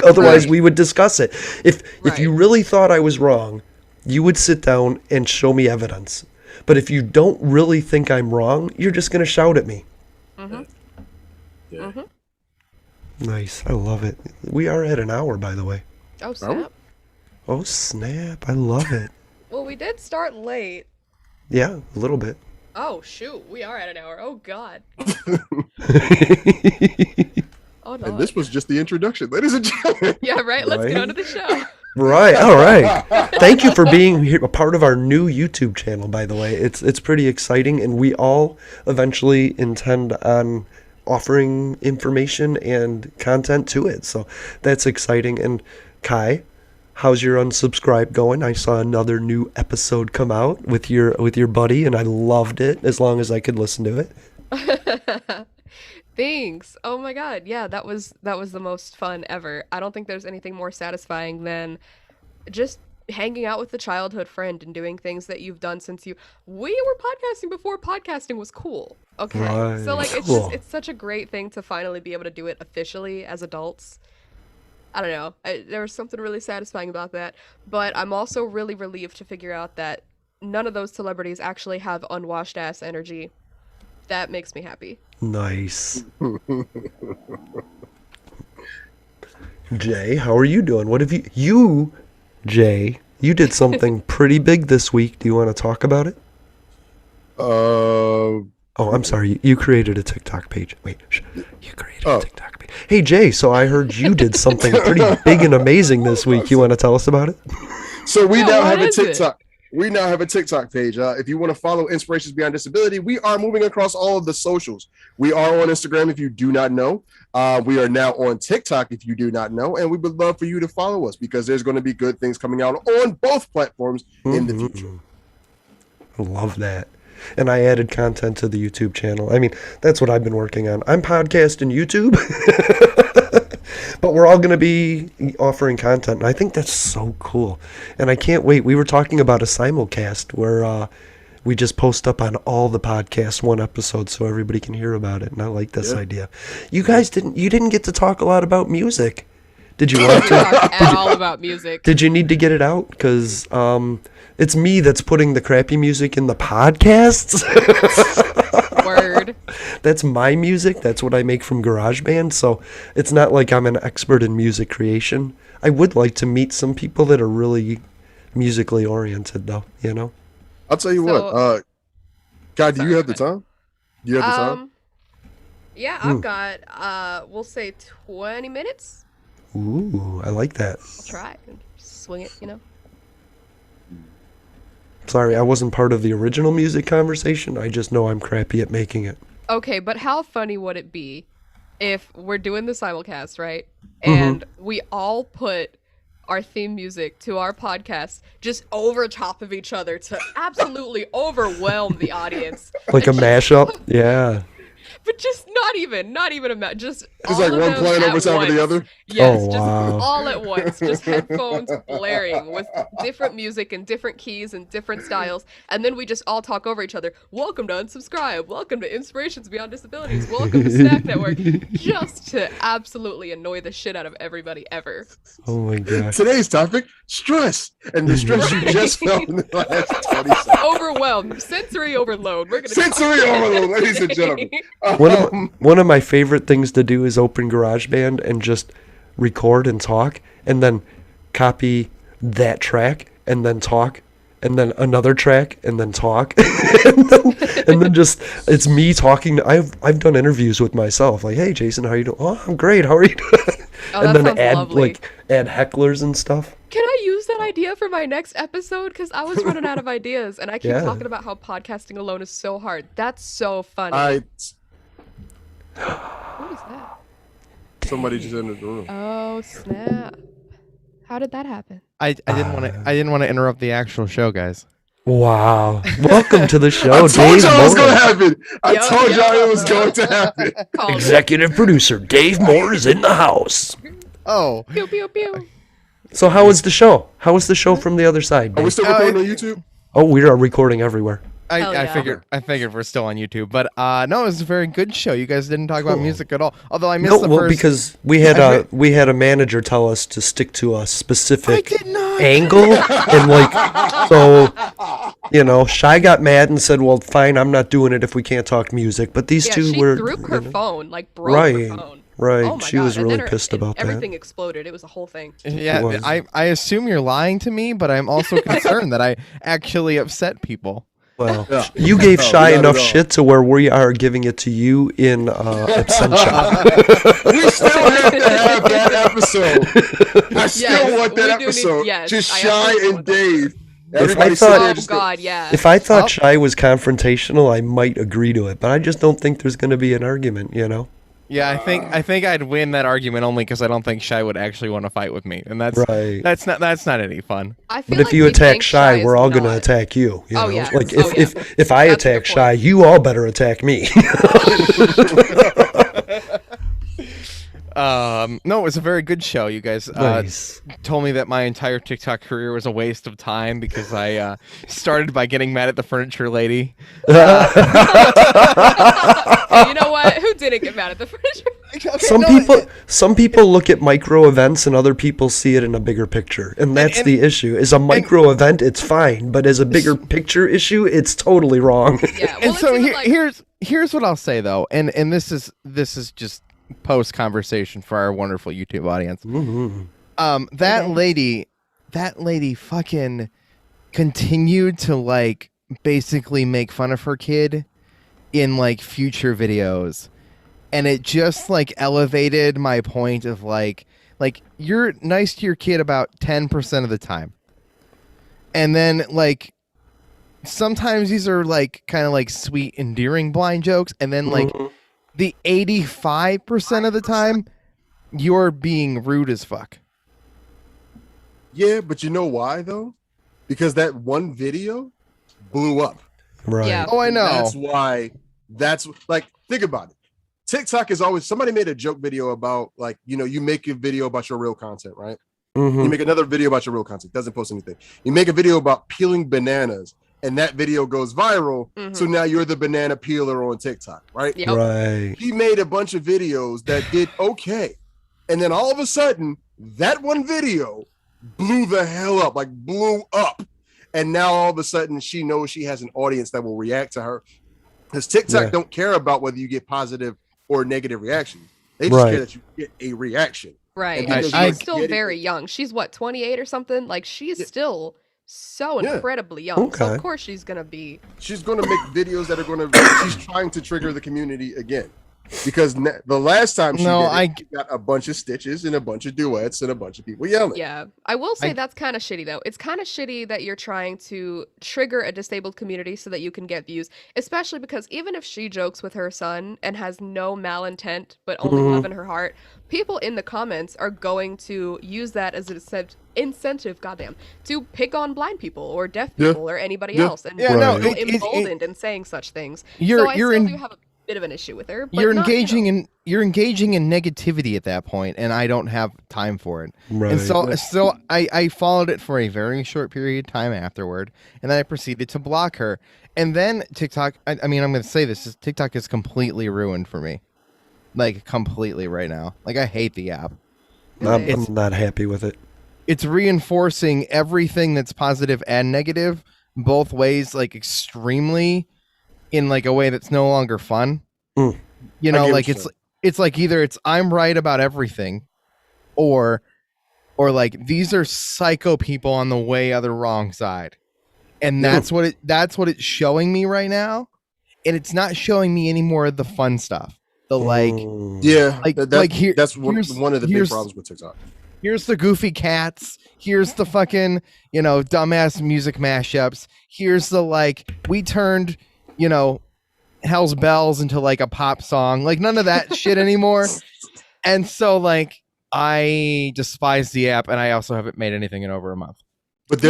Otherwise, we would discuss it. If you really thought I was wrong, you would sit down and show me evidence. But if you don't really think I'm wrong, you're just going to shout at me. Nice. I love it. We are at an hour, by the way. Oh, snap. Oh, snap. I love it. Well, we did start late. Yeah, a little bit. Oh, shoot. We are at an hour. Oh, God. Oh, no. And this was just the introduction, ladies and gentlemen. Yeah, right? Let's get on to the show. Right. All right. Thank you for being here, a part of our new YouTube channel, by the way. It's pretty exciting, and we all eventually intend on offering information and content to it. So that's exciting. And Kai, how's your unsubscribe going? I saw another new episode come out with your buddy, and I loved it as long as I could listen to it. Thanks. Oh my God. Yeah, that was the most fun ever. I don't think there's anything more satisfying than just hanging out with a childhood friend and doing things that you've done since we were podcasting before podcasting was cool. Okay. Right. So like it's such a great thing to finally be able to do it officially as adults. I don't know. There was something really satisfying about that, but I'm also really relieved to figure out that none of those celebrities actually have unwashed ass energy. That makes me happy. Nice. Jay, how are you doing? What have Jay, you did something pretty big this week. Do you want to talk about it? Oh, I'm sorry. You created a TikTok page. Wait, you created a TikTok page. Hey, Jay, so I heard you did something pretty big and amazing this week. You want to tell us about it? So we now have a TikTok. We now have a TikTok page. If you want to follow Inspirations Beyond Disability, we are moving across all of the socials. We are on Instagram if you do not know. We are now on TikTok if you do not know. And we would love for you to follow us because there's going to be good things coming out on both platforms in the future. I love that. And I added content to the YouTube channel. I mean, that's what I've been working on. I'm podcasting YouTube. But we're all going to be offering content, and I think that's so cool. And I can't wait. We were talking about a simulcast where we just post up on all the podcasts one episode so everybody can hear about it, and I like this idea. You guys didn't get to talk a lot about music. Did you want to? Talk at all about music. Did you need to get it out? Because it's me that's putting the crappy music in the podcasts. Word. That's my music. That's what I make from GarageBand. So it's not like I'm an expert in music creation. I would like to meet some people that are really musically oriented, though. You know. I'll tell you what. God, do you have the time? Do you have the time? Yeah, I've got. We'll say 20 minutes. Ooh, I like that. I'll try and swing it. You know. Sorry, I wasn't part of the original music conversation. I just know I'm crappy at making it. Okay, but how funny would it be if we're doing the simulcast, right? And we all put our theme music to our podcast just over top of each other to absolutely overwhelm the audience. Like a mashup? Yeah. But just not even just it's like one playing over top of the other. Yes, just all at once. Just headphones blaring with different music and different keys and different styles, and then we just all talk over each other. Welcome to Unsubscribe. Welcome to Inspirations Beyond Disabilities. Welcome to Snack Network. Just to absolutely annoy the shit out of everybody ever. Oh my god. Today's topic: stress, and the stress you just felt in the last 20 seconds. Overwhelmed, sensory overload. We're gonna sensory overload, ladies and gentlemen. One of my favorite things to do is open GarageBand and just record and talk, and then copy that track, and then talk, and then another track, and then talk, and then just it's me talking. I've done interviews with myself, like, "Hey, Jason, how you doing? Oh, I'm great. How are you doing?" And then add hecklers and stuff. Can I use that idea for my next episode? Because I was running out of ideas, and I keep talking about how podcasting alone is so hard. That's so funny. What is that? Somebody just entered the room. Oh snap! How did that happen? I didn't want to interrupt the actual show, guys. Wow! Welcome to the show, I told Dave y'all it was Moore. going to happen. I told y'all it was going to happen. Executive producer Dave Moore is in the house. Oh. Pew pew pew. So how was the show? How was the show from the other side, Dave? Are we still recording on YouTube? Oh, we are recording everywhere. I figured we're still on YouTube, but no, it was a very good show. You guys didn't talk about music at all. Although I missed the first. Because we had a manager tell us to stick to a specific angle, and so Shy got mad and said, "Well, fine, I'm not doing it if we can't talk music." But these two she were threw her phone, like broke her phone. Right, oh she was really pissed about that. Everything exploded. It was a whole thing. Yeah, I assume you're lying to me, but I'm also concerned that I actually upset people. Well, you gave Shy enough shit to where we are giving it to you in absentia. We still have to have that episode. I still want that episode. Just Shy and Dave. Everybody If I thought Shy was confrontational, I might agree to it, but I just don't think there's going to be an argument, Yeah, I think I'd win that argument only because I don't think Shy would actually want to fight with me, and that's not any fun. But if you attack Shy, we're all gonna attack you. You know? Yeah. Like if I attack Shy, you all better attack me. No, it was a very good show. You guys Nice. told me that my entire TikTok career was a waste of time because I started by getting mad at the furniture lady. You know what? Who didn't get mad at the furniture? Some people look at micro events and other people see it in a bigger picture, and that's the issue. As a micro event, it's fine, but as a bigger picture issue, it's totally wrong. Yeah. Well, And so here's what I'll say though, and this is just post conversation for our wonderful YouTube audience. That lady fucking continued to basically make fun of her kid in future videos, and it just elevated my point of you're nice to your kid about 10% of the time, and then sometimes these are kind of sweet endearing blind jokes, and then the 85% of the time, you're being rude as fuck. Yeah, but you know why though? Because that one video blew up. Right. Yeah. Oh, I know. That's why. Think about it. TikTok is always, somebody made a joke video about you make a video about your real content, right? Mm-hmm. You make another video about your real content, doesn't post anything. You make a video about peeling bananas, and that video goes viral. So now you're the banana peeler on TikTok, right? Yep. Right. He made a bunch of videos that did okay. And then all of a sudden, that one video blew the hell up, blew up. And now all of a sudden she knows she has an audience that will react to her. Because TikTok don't care about whether you get positive or negative reaction. They just care that you get a reaction. Right. And She's still very young. She's what, 28 or something? Like, she's still so incredibly young. Okay. So of course she's gonna be. She's gonna make videos that are gonna. She's trying to trigger the community again, because the last time she got a bunch of stitches and a bunch of duets and a bunch of people yelling. Yeah, I will say that's kind of shitty though. It's kind of shitty that you're trying to trigger a disabled community so that you can get views, especially because even if she jokes with her son and has no malintent but only love in her heart, people in the comments are going to use that as an incentive, to pick on blind people or deaf people or anybody else, and feel emboldened in saying such things. So I still do have a bit of an issue with her. But you're engaging in negativity at that point, and I don't have time for it. Right. And so I followed it for a very short period of time afterward, and then I proceeded to block her. And then TikTok, I mean, I'm going to say this, TikTok is completely ruined for me. Like, completely right now. Like, I hate the app. I'm not happy with it. It's reinforcing everything that's positive and negative, both ways, like, extremely, in, like, a way that's no longer fun. You know, like, it's like either I'm right about everything, or like, these are psycho people on the way of the wrong side. And that's what it's showing me right now. And it's not showing me any more of the fun stuff. The that's one of the big problems with TikTok. Here's the goofy cats. Here's the fucking, dumbass music mashups. Here's the, like, we turned, Hell's Bells into, like, a pop song. Like, none of that shit anymore. And so, like, I despise the app, and I also haven't made anything in over a month. But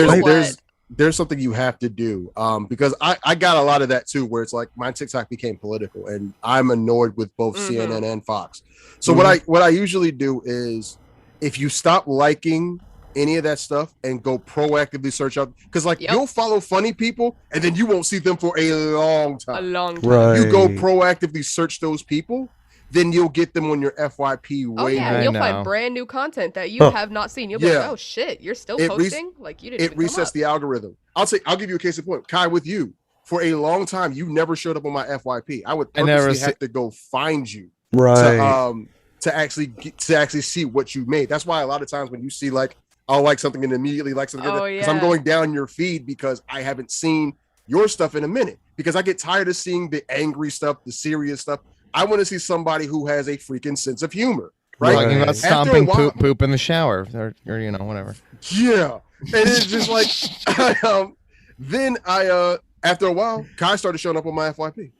there's something you have to do, because I got a lot of that too, where it's like my TikTok became political, and I'm annoyed with both CNN and Fox. So what I usually do is, if you stop liking any of that stuff and go proactively search out, because you'll follow funny people and then you won't see them for a long time. Right. You go proactively search those people, then you'll get them on your FYP you'll find brand new content that you have not seen. You'll be like, oh shit, you're still posting? Like, you didn't. It resets the algorithm. I'll give you a case in point. Kai, with you, for a long time, you never showed up on my FYP. I would purposely have to go find you, to actually see what you made. That's why a lot of times when you see, like, I'll like something and immediately like something, because I'm going down your feed because I haven't seen your stuff in a minute, because I get tired of seeing the angry stuff, the serious stuff. I want to see somebody who has a freaking sense of humor, right? Talking about stomping poop in the shower, or whatever. Yeah, and it's just like, then after a while, Kai started showing up on my FYP.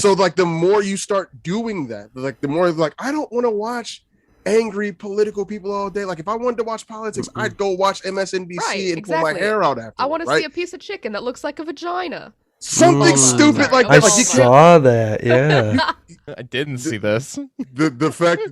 So like, the more you start doing that, like, the more like, I don't want to watch angry political people all day. Like, if I wanted to watch politics, I'd go watch MSNBC and pull my hair out after. I want to see a piece of chicken that looks like a vagina. Something stupid like that. I saw that. Yeah. I didn't see this. The fact,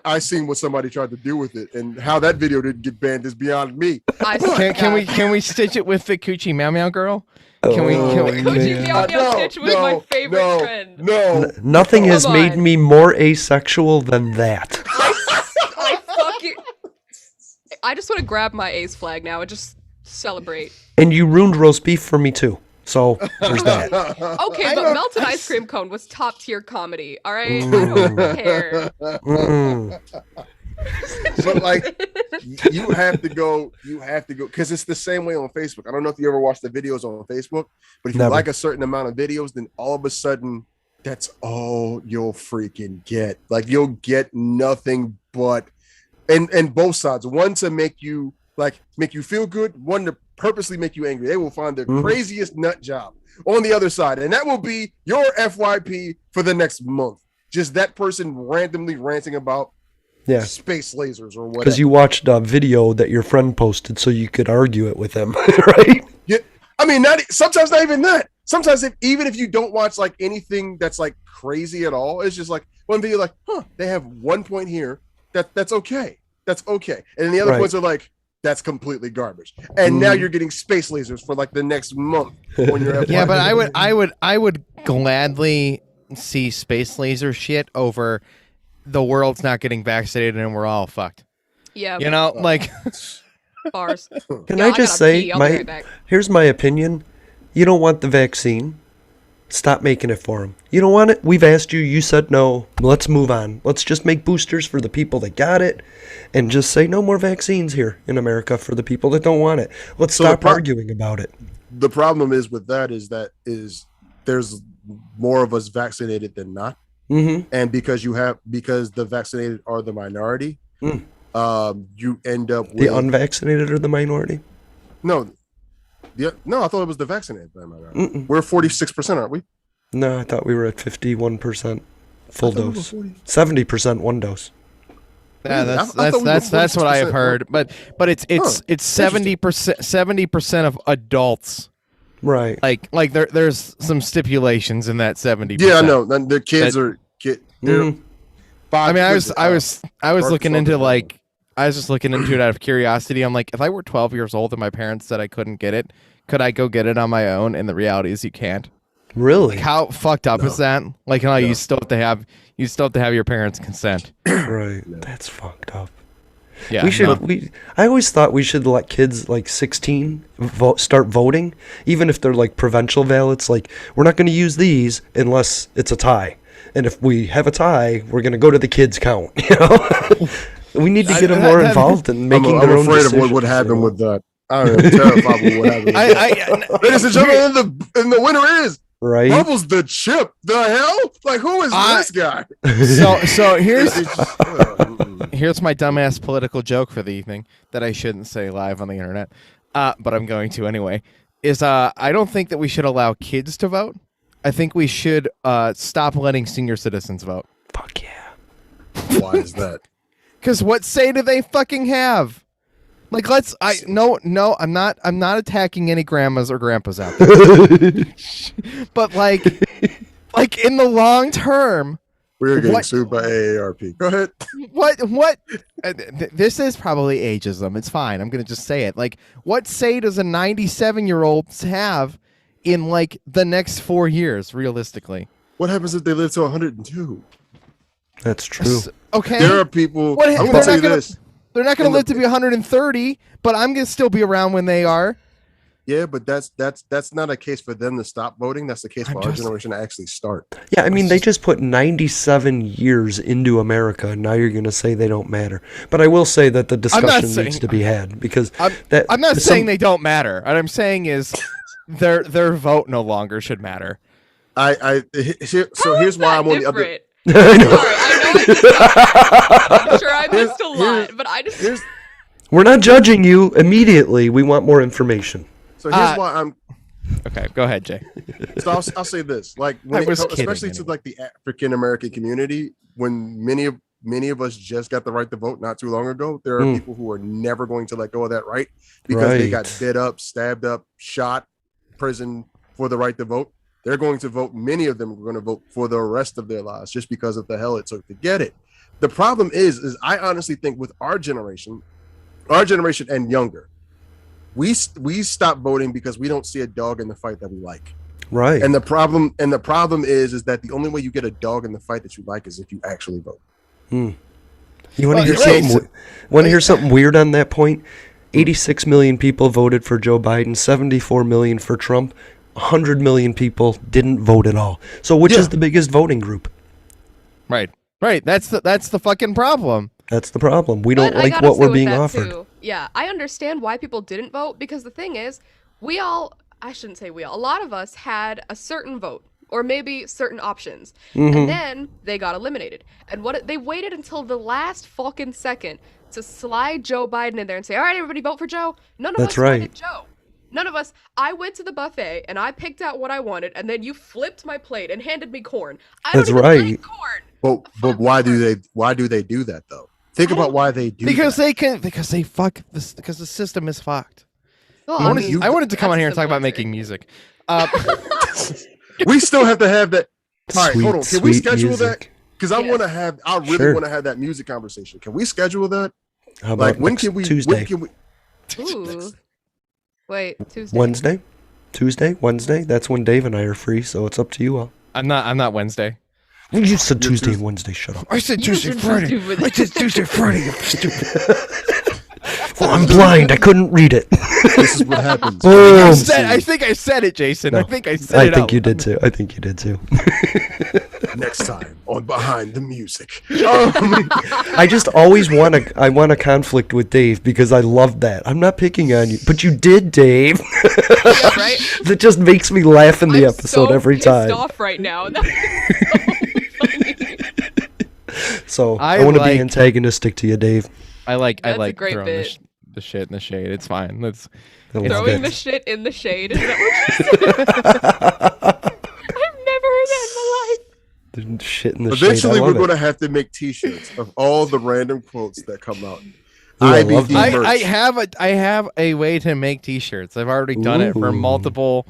I seen what somebody tried to do with it, and how that video didn't get banned is beyond me. Can we stitch it with the Coochie Meow Meow girl? Can we Coochie Meow Meow stitch with my favorite trend? No. Nothing has made me more asexual than that. I just want to grab my A's flag now and just celebrate. And you ruined roast beef for me too. So there's that. Okay, but melted ice cream cone was top tier comedy. All right, I don't care. But like, you have to go, because it's the same way on Facebook. I don't know if you ever watched the videos on Facebook, but if you like a certain amount of videos, then all of a sudden, that's all you'll freaking get. Like, you'll get nothing but, and both sides. One to make you feel good, one to purposely make you angry. They will find the craziest nut job on the other side, and that will be your FYP for the next month. Just that person randomly ranting about space lasers or whatever. Because you watched a video that your friend posted, so you could argue it with them, right? Yeah, I mean, sometimes not even that. Sometimes even if you don't watch like anything that's like crazy at all, it's just like one video, like, they have 1 point here. That's okay. That's okay. And then the other points are like, that's completely garbage. And now you're getting space lasers for like the next month when you're at but I would gladly see space laser shit over the world's not getting vaccinated and we're all fucked. Yeah. Like bars. Can I just say here's my opinion. You don't want the vaccine. Stop making it for them. You don't want it? We've asked you. You said no. Let's move on. Let's just make boosters for the people that got it and just say no more vaccines here in America for the people that don't want it. Let's stop arguing about it. The problem is with that is there's more of us vaccinated than not. Mm-hmm. And because the vaccinated are the minority, you end up with... The unvaccinated are the minority? No. No, I thought it was the vaccinated. We're 46%, aren't we? No, I thought we were at 51% full dose. 70% one dose. Yeah, that's what I have heard. But it's 70% of adults. Right. Like there's some stipulations in that 70%. Yeah, I know. The kids are I mean, I was looking into I was just looking into it out of curiosity. I'm like, if I were 12 years old and my parents said I couldn't get it, could I go get it on my own? And the reality is you can't. Really? Like, how fucked up is that? Like, you still have to have your parents' consent. Right. That's fucked up. Yeah. I always thought we should let kids like 16 start voting, even if they're like provincial ballots. Like, we're not going to use these unless it's a tie. And if we have a tie, we're going to go to the kids count, you know? We need to get them more involved in making their own decisions. I'm afraid of what would happen with that. I'm terrified of what happened. Ladies and gentlemen, and the winner is Bubbles the Chip. The hell? Like, who is this guy? So here's my dumbass political joke for the evening that I shouldn't say live on the internet, but I'm going to anyway. I don't think that we should allow kids to vote. I think we should stop letting senior citizens vote. Fuck yeah. Why is that? Because what say do they fucking have? Like, I'm not attacking any grandmas or grandpas out there. But like in the long term, we're getting sued by AARP. Go ahead. What? This is probably ageism. It's fine. I'm gonna just say it. Like, what say does a 97-year-old have in like the next 4 years, realistically? What happens if they live to 102? That's true. Okay. There are people. I'm going to say this. They're not going to live to be 130, but I'm going to still be around when they are. Yeah, but that's not a case for them to stop voting. That's the case for our generation to actually start. Yeah, I mean, they just put 97 years into America, and now you're going to say they don't matter. But I will say that the discussion needs to be had, because I'm not saying they don't matter. What I'm saying is their vote no longer should matter. Here's why I'm on the other. I know. I'm sure I missed a lot, but We're not judging you immediately. We want more information. So here's why I'm. Okay, go ahead, Jay. So I'll say this, like, especially to like the African American community, when many of us just got the right to vote not too long ago, there are people who are never going to let go of that right because they got bit up, stabbed up, shot, prison for the right to vote. They're going to vote. Many of them are going to vote for the rest of their lives just because of the hell it took to get it. The problem is I honestly think with our generation and younger, we stop voting because we don't see a dog in the fight that we like. Right. And the problem is that the only way you get a dog in the fight that you like is if you actually vote. You want to hear something weird on that point? 86 million people voted for Joe Biden, 74 million for Trump. 100 million people didn't vote at all. So which is the biggest voting group? Right. That's the fucking problem. That's the problem. We don't like what we're being offered. Too. Yeah, I understand why people didn't vote, because the thing is, I shouldn't say a lot of us had a certain vote or maybe certain options. And then they got eliminated. And they waited until the last fucking second to slide Joe Biden in there and say, "All right, everybody vote for Joe." None of us voted Joe. None of us. I went to the buffet and I picked out what I wanted, and then you flipped my plate and handed me corn. I don't even like corn. But why do they do that though? Think about why they do. Because that. because they fuck this. Because the system is fucked. Well, I wanted to come on here and talk about making music. We still have to have that. All right, hold on. Can we schedule music. that? Because I want to have. I really want to have that music conversation. Can we schedule that? How about when can we? Tuesday. When can we? Ooh. Wait, Tuesday. Wednesday. That's when Dave and I are free, so it's up to you all. I'm not Wednesday. You said Tuesday and Wednesday. Shut up. I said Tuesday, Friday. I said Tuesday, Friday. You stupid. Well, I'm blind. I couldn't read it. This is what happens. I think I said it, Jason. No, I think I said it. I think you did too. I think you did too. Next time on Behind the Music. I just always want a conflict with Dave because I love that. I'm not picking on you, but you did, Dave. Yeah, right? That just makes me laugh in the episode so every time. I'm off right now. That's so funny. So I want to be antagonistic to you, Dave. I like great throwing the shit in the shade. It's fine. Throwing the shit in the shade. Is that what you said? I've never heard that in my life. Shit in the Eventually, shade. we're going to have to make T-shirts of all the random quotes that come out. I have a way to make T-shirts. I've already done it for multiple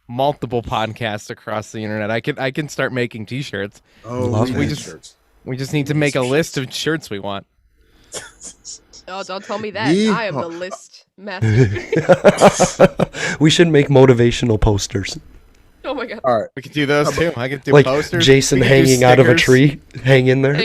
podcasts across the internet. I can start making T-shirts. We just need to make a list of shirts we want. Oh, don't tell me that. I am the list master. We should make motivational posters. Oh my god. All right. We can do those too. I can do like posters. Jason hanging out of a tree. Hang in there.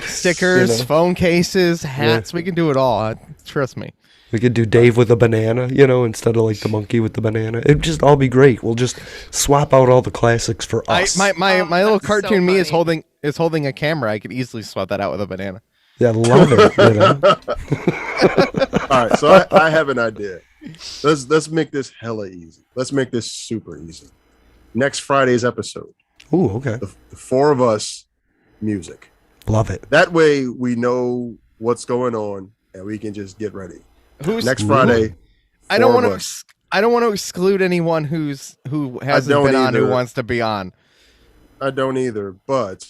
Stickers, phone cases, hats. We can do it all. Trust me. We could do Dave with a banana, instead of like the monkey with the banana. It'd just all be great. We'll just swap out all the classics for us. My little cartoon so me is holding a camera. I could easily swap that out with a banana. Yeah, love it. All right, so I have an idea. Let's make this hella easy. Let's make this super easy. Next Friday's episode. Ooh, okay. The four of us, music. Love it. That way we know what's going on and we can just get ready. Next Friday? I don't want to exclude anyone who hasn't been on who wants to be on. I don't either, but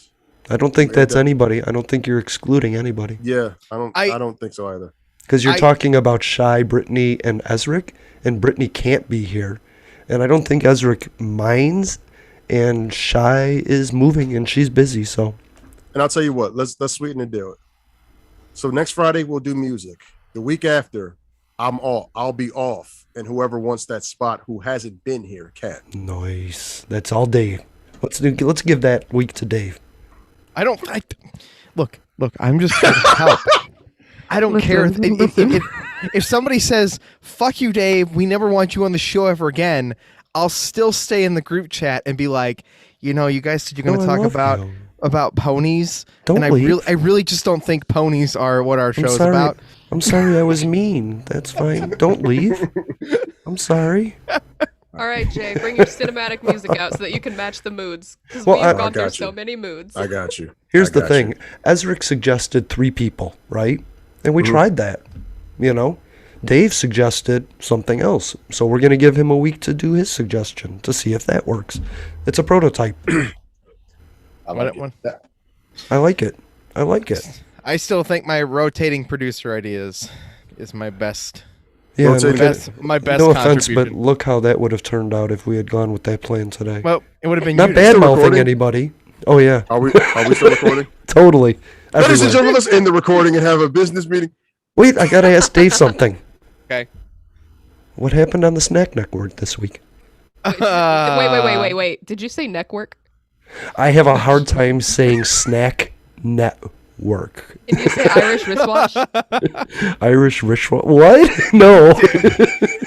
I don't think that's anybody. I don't think you're excluding anybody. Yeah, I don't think so either. Because you're talking about Shy, Brittany, and Ezrick, and Brittany can't be here. And I don't think Ezrick minds, and Shy is moving, and she's busy, so. And I'll tell you what, let's sweeten the deal. So next Friday, we'll do music. The week after, I'll be off, and whoever wants that spot who hasn't been here can. Nice. That's all Dave. Let's give that week to Dave. Look, I'm just trying to help. I don't care if somebody says, fuck you, Dave, we never want you on the show ever again. I'll still stay in the group chat and be like, you guys said you're going to talk about ponies. Don't leave. I really just don't think ponies are what our show's about. I'm sorry I was mean. That's fine. Don't leave. I'm sorry. All right, Jay, bring your cinematic music out so that you can match the moods. Because we've gone through so many moods. I got you. Here's the thing. Ezrick suggested 3 people, right? And we tried that, Dave suggested something else. So we're going to give him a week to do his suggestion to see if that works. It's a prototype. I like it. I still think my rotating producer idea is my best. Yeah, my best no offense, contribution. but look how that would have turned out if we had gone with that plan today. Well, it would have been not bad mouthing anybody. Oh yeah. Are we still recording? Totally. Ladies and gentlemen, let's end the recording and have a business meeting. Wait, I gotta ask Dave something. Okay. What happened on the Snack Network this week? Wait. Did you say network? I have a hard time saying Snack Network. Can you say Irish wristwatch? Irish wristwatch? What? No.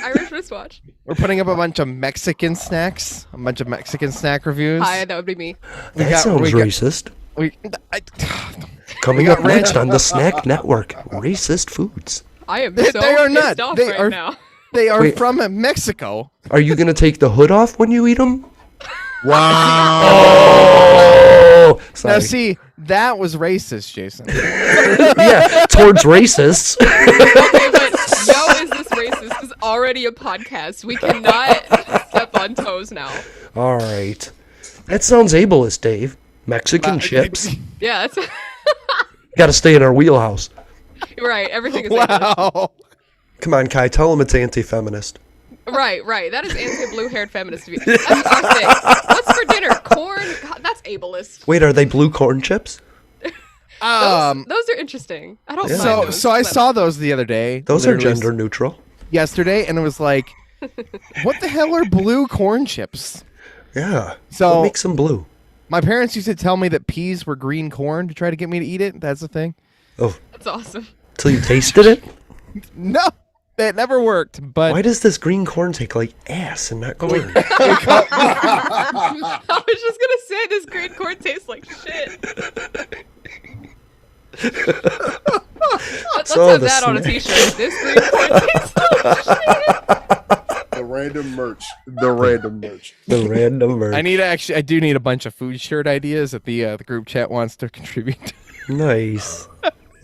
Irish wristwatch. We're putting up a bunch of Mexican snacks, a bunch of Mexican snack reviews. Hi, that would be me. That sounds racist. Coming up next on the Snack Network, racist foods. I am so they are not. pissed off They right are. now. They are from Mexico. Are you gonna take the hood off when you eat them? Wow. Oh, sorry. Now see, that was racist, Jason. Yeah, towards racists. Okay, but is this racist? This is already a podcast. We cannot step on toes now. All right. That sounds ableist, Dave. Mexican chips. Yeah, that's Got to stay in our wheelhouse. right. Everything is Wow. Come on, Kai. Tell him it's anti-feminist. Right. That is anti-blue-haired feminist. That's what's for dinner? Corn? God, that's ableist. Wait, are they blue corn chips? Those are interesting. I don't mind those. So I saw those the other day. Those are gender neutral. Yesterday, and it was like, what the hell are blue corn chips? Yeah. So what makes them blue? My parents used to tell me that peas were green corn to try to get me to eat it. That's the thing. Oh, That's awesome. till you tasted it? No, it never worked. But why does this green corn take like ass and not corn? I was just gonna say this green corn tastes like shit. Let's have that on a t-shirt. This green corn tastes like shit. The random merch. The random merch. The random merch. I do need a bunch of food shirt ideas that the group chat wants to contribute. Nice.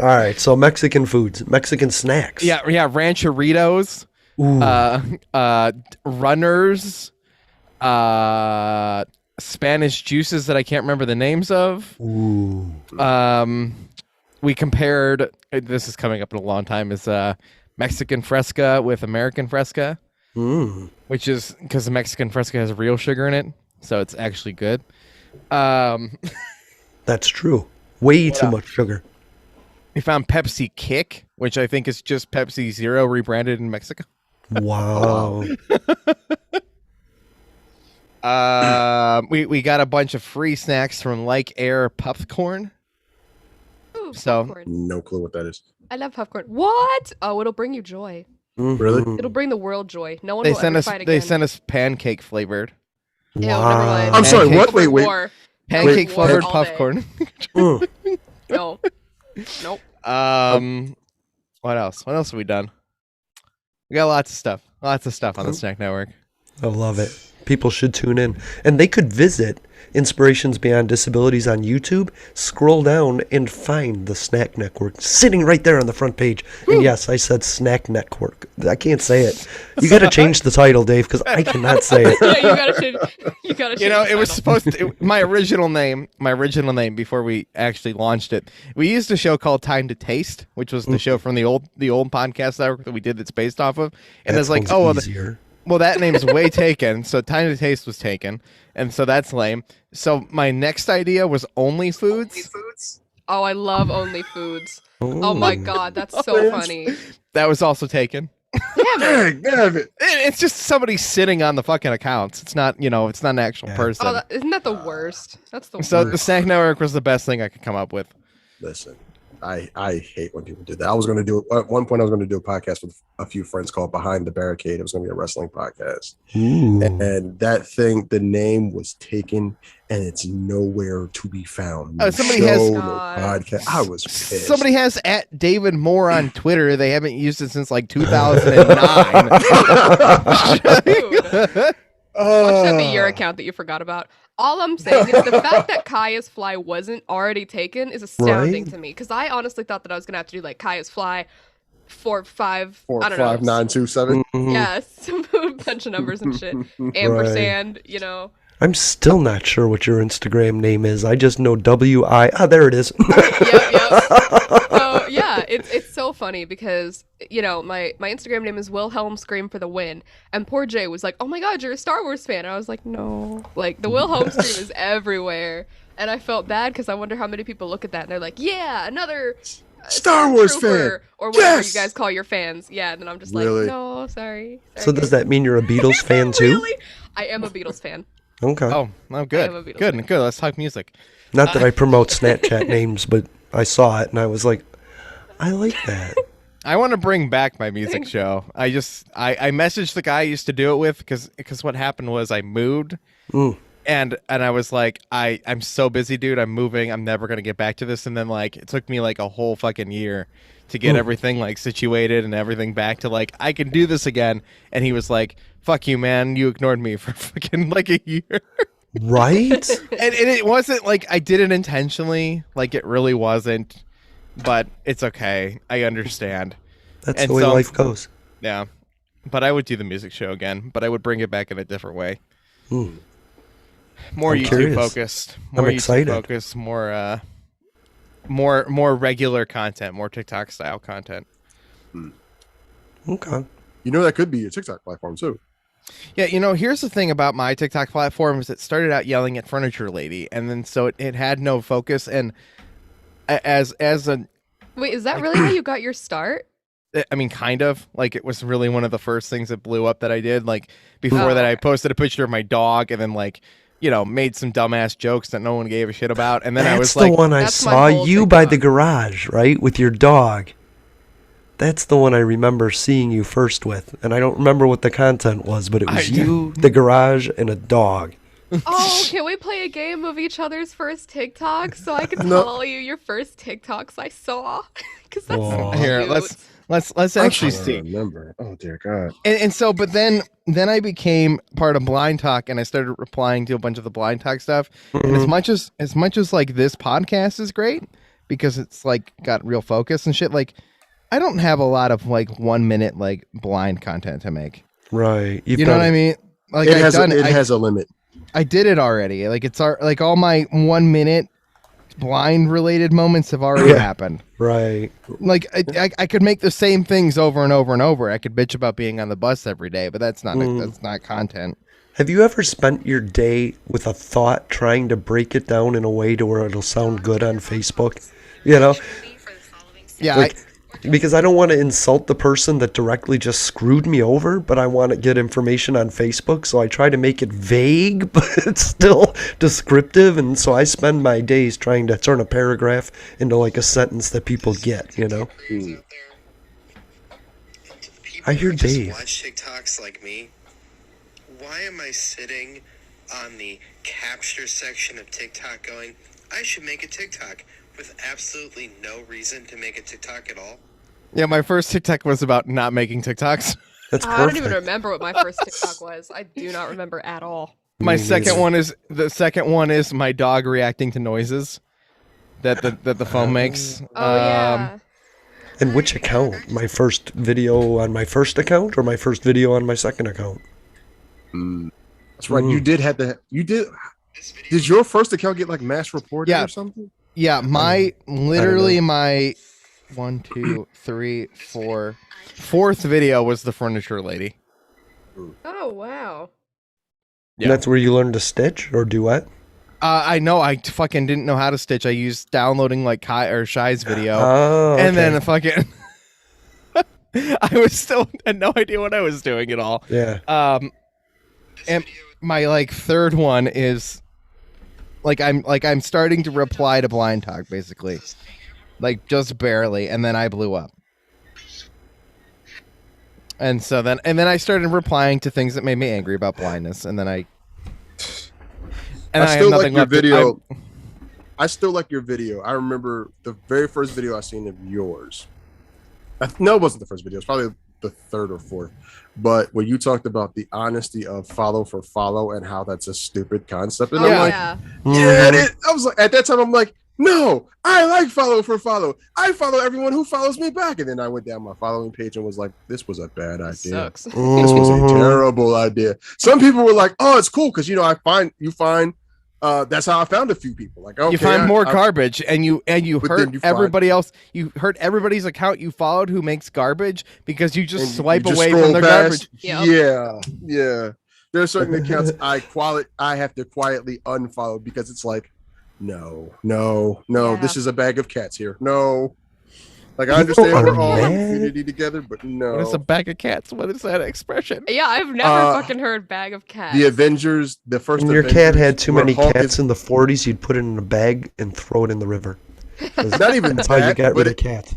All right, so Mexican foods, Mexican snacks. Yeah, rancheritos, runners, Spanish juices that I can't remember the names of. Ooh. We compared. This is coming up in a long time. Is Mexican Fresca with American Fresca, which is because the Mexican Fresca has real sugar in it, so it's actually good. That's true. Way too much sugar. We found Pepsi Kick, which I think is just Pepsi Zero rebranded in Mexico. Wow. We got a bunch of free snacks from Like Air Popcorn. Ooh, So- popcorn. No clue what that is. I love popcorn. What? Oh, it'll bring you joy. Really? It'll bring the world joy. No one They will sent ever us. fight They again. sent us pancake flavored. Ew, never mind. I'm sorry, what? Over Wait. war. Pancake Wait, flavored all day. popcorn. Mm. No. Nope. What else? What else have we done? We got lots of stuff. Lots of stuff on the Snack Network. I love it. People should tune in. And they could visit Inspirations Beyond Disabilities on YouTube, scroll down, and find the Snack Network sitting right there on the front page. And yes, I said Snack Network. I can't say it. You got to change the title, Dave, because I cannot say it. Yeah, you gotta change. You gotta change. You know, the it was title. supposed to. My original name before we actually launched it. We used a show called Time to Taste, which was the show from the old podcast network that we did that's based off of. And That it's like, sounds oh, easier. well, that name's way taken. So Time to Taste was taken, and so that's lame. So my next idea was Only Foods. Oh, I love Only Foods. Oh my god, that's so funny. That was also taken. Damn it. Damn it. It's just somebody sitting on the fucking accounts. It's not, it's not an actual person. Oh, isn't that the worst? That's the So worst. the Snack Network was the best thing I could come up with. Listen, I hate when people do that. I was going to do at one point. I was going to do a podcast with a few friends called Behind the Barricade. It was going to be a wrestling podcast, Ooh. and that thing, the name was taken, and it's nowhere to be found. Oh, somebody has- No God. podcast. I was pissed. Somebody has at David Moore on Twitter. They haven't used it since like 2009. Dude. Watch that be your account that you forgot about. All I'm saying is the fact that Kaya's Fly wasn't already taken is astounding Right? to me. Because I honestly thought that I was gonna have to do like Kaya's Fly, 4, 5, 4, I don't 5, know. 9, 2, 7. Yes, a bunch of numbers and shit. Ampersand, you know. I'm still not sure what your Instagram name is. I just know W-I. Ah, there it is. Yep. So yeah, it's so funny because my Instagram name is Wilhelm Scream for the win, and poor Jay was like, "Oh my God, you're a Star Wars fan." And I was like, "No, like the Wilhelm Scream is everywhere," and I felt bad because I wonder how many people look at that and they're like, "Yeah, another Star Wars Trooper," fan. or whatever Yes! you guys call your fans. Yeah, and then I'm just Really? like, "No, sorry." So does that mean you're a Beatles fan too? Really? I am a Beatles fan. Okay. Oh, good. I am a Beatles Good. fan. Good. Let's talk music. Not that I promote Snapchat names, but I saw it and I was like, I like that. I want to bring back my music show. I messaged the guy I used to do it with because what happened was I moved and I was like, I'm so busy, dude. I'm moving. I'm never gonna get back to this. And then like it took me like a whole fucking year to get everything like situated and everything back to like I can do this again. And he was like, "Fuck you, man. You ignored me for fucking like a year." Right? And it wasn't like I did it intentionally. Like it really wasn't. But it's okay. I understand. That's And the way so- life goes. Yeah. But I would do the music show again, but I would bring it back in a different way. Hmm. More I'm YouTube curious. focused. I'm More YouTube excited. focused, more regular content, more TikTok style content. Okay. You know that could be your TikTok platform too. Yeah, here's the thing about my TikTok platform is it started out yelling at Furniture Lady, and then so it had no focus, and as a Wait, is that really how you got your start? I mean, kind of. Like, it was really one of the first things that blew up that I did. Like, before that, I posted a picture of my dog and then, like, made some dumbass jokes that no one gave a shit about. And then I was That's the like, one I That's my saw whole you by the TikTok. garage, right? With your dog. That's the one I remember seeing you first with, and I don't remember what the content was, but it was you, the garage, and a dog. Oh, can we play a game of each other's first TikToks so I can tell you your first TikToks I saw? Because that's so here. cute. Let's actually see. Remember? Oh dear God. And so, but then I became part of Blind Talk, and I started replying to a bunch of the Blind Talk stuff. And as much as like this podcast is great because it's like got real focus and shit, like I don't have a lot of like 1 minute like blind content to make. Right. You know what I mean? Like It has a limit. I did it already. Like it's like all my 1 minute blind related moments have already happened. Right. Like I could make the same things over and over and over. I could bitch about being on the bus every day, but that's not that's not content. Have you ever spent your day with a thought trying to break it down in a way to where it'll sound good on Facebook? You know? Yeah. Like, because I don't want to insult the person that directly just screwed me over, but I want to get information on Facebook, so I try to make it vague, but it's still descriptive, and so I spend my days trying to turn a paragraph into like a sentence that people get, you know? I hear Dave. Watch TikToks like me. Why am I sitting on the capture section of TikTok going, I should make a TikTok, with absolutely no reason to make a TikTok at all? Yeah, my first TikTok was about not making TikToks. That's I don't even remember what my first TikTok was. I do not remember at all. My second one is my dog reacting to noises that the phone makes. Oh yeah. And which account? My first video on my first account or my first video on my second account? That's right. You did have to. You did. Did your first account get like mass reported or something? Yeah, my 1, 2, 3, 4, fourth video was the furniture lady. Oh wow. Yeah. That's where you learned to stitch or duet? I know. I fucking didn't know how to stitch. I used downloading like Kai or Shy's video, and then fucking. I had no idea what I was doing at all. Yeah. And my like third one is I'm starting to reply to Blind Talk basically, like just barely, and then I blew up. And so then I started replying to things that made me angry about blindness, and then I still like your video. I still like your video. I remember the very first video I seen of yours. No, it wasn't the first video. It was probably the third or fourth. But when you talked about the honesty of follow for follow and how that's a stupid concept, and I'm like, I was like, at that time, I'm like, no, I like follow for follow. I follow everyone who follows me back. And then I went down my following page and was like, this was a bad idea. Sucks. This was a terrible idea. Some people were like, oh, it's cool because you find that's how I found a few people. Like, okay, you find more garbage, and you hurt everybody else. You hurt everybody's account you followed who makes garbage because you just swipe away from their garbage. Yep. Yeah. There are certain accounts I have to quietly unfollow because it's like, no, this is a bag of cats here. No. Like, I understand we're all in community together, but no. What is a bag of cats? What is that expression? Yeah, I've never fucking heard bag of cats. The Avengers, the first When your cat had too many cats in the 40s, you'd put it in a bag and throw it in the river. Not even that's how you got rid of cats.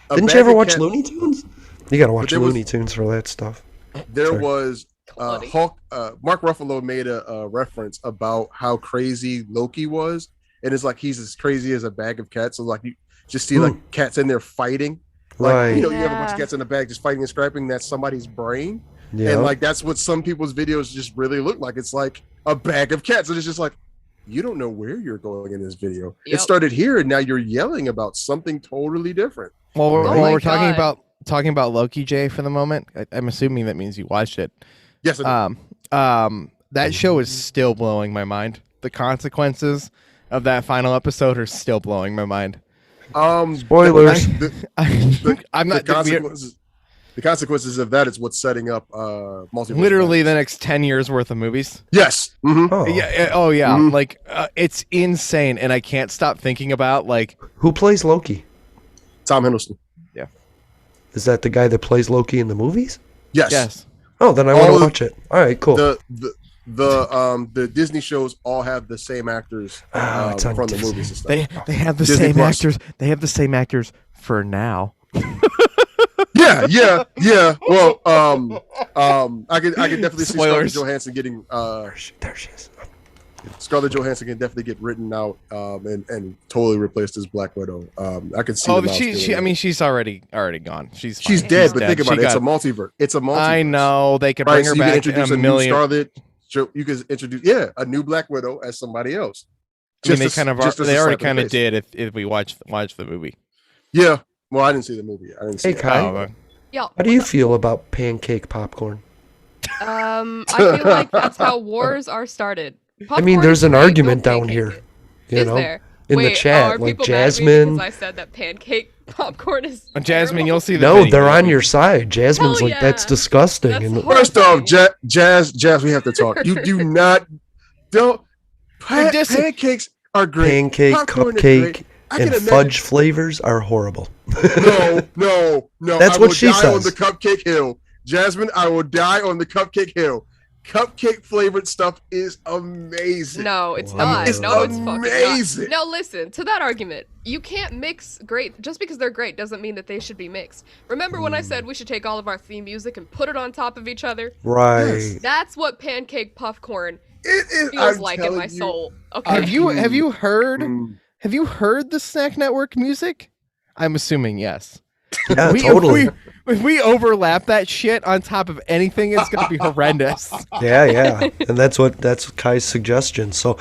Didn't you ever watch Looney Tunes? You gotta watch Looney Tunes for that stuff. There was Hulk. Mark Ruffalo made a reference about how crazy Loki was, and it's like he's as crazy as a bag of cats. So like you just see like cats in there fighting, like you have a bunch of cats in a bag just fighting and scrapping. That's somebody's brain, and like that's what some people's videos just really look like. It's like a bag of cats, and it's just like you don't know where you're going in this video. It started here, and now you're yelling about something totally different. Well, we're talking about Loki, Jay, for the moment. I'm assuming that means you watched it. Yes. That show is still blowing my mind. The consequences of that final episode are still blowing my mind. Spoilers. I'm not. The consequences of that is what's setting up multiple. Literally the next 10 years worth of movies. Yes. Mm-hmm. Oh. Yeah. Oh yeah. Mm-hmm. Like it's insane, and I can't stop thinking about like who plays Loki. Tom Hiddleston. Yeah. Is that the guy that plays Loki in the movies? Yes. Oh, then I want to watch it. All right, cool. The Disney shows all have the same actors from the movies and stuff. They have the Disney same Plus. Actors. They have the same actors for now. Yeah. Well, I could definitely see Scarlett Spoilers. Johansson getting There she is. Scarlett Johansson can definitely get written out and totally replaced as Black Widow. I could see. Oh, but she's already gone. She's dead. But dead. think about it. It's a multiverse. It's a multiverse. I know they could bring her you back. Can introduce a million. New Scarlett. You could introduce a new Black Widow as somebody else. They already kind of did if we watch the movie. Yeah. Well, I didn't see the movie. I didn't see Hey, Kai. How do you feel about pancake popcorn? I feel like that's how wars are started. I mean, there's an argument down here. You know, there? in the chat, like Jasmine. I said that pancake popcorn is. Jasmine, you'll see. No, they're on your side. Jasmine's like, that's disgusting. That's first off, Jazz, we have to talk. You do not. Pancakes are great. Pancake, cupcake, and fudge flavors are horrible. No. That's what she says. On the cupcake hill, Jasmine, I will die on the cupcake hill. Cupcake flavored stuff is amazing. No, it's not. It's amazing. No, listen to that argument. You can't mix great just because they're great doesn't mean that they should be mixed. Remember when I said we should take all of our theme music and put it on top of each other? Right. Yes. That's what pancake popcorn feels like in my soul. Okay. Have you heard the Snack Network music? I'm assuming yes. Yeah, totally. If we overlap that shit on top of anything, it's gonna be horrendous. Yeah, and that's Kai's suggestion. So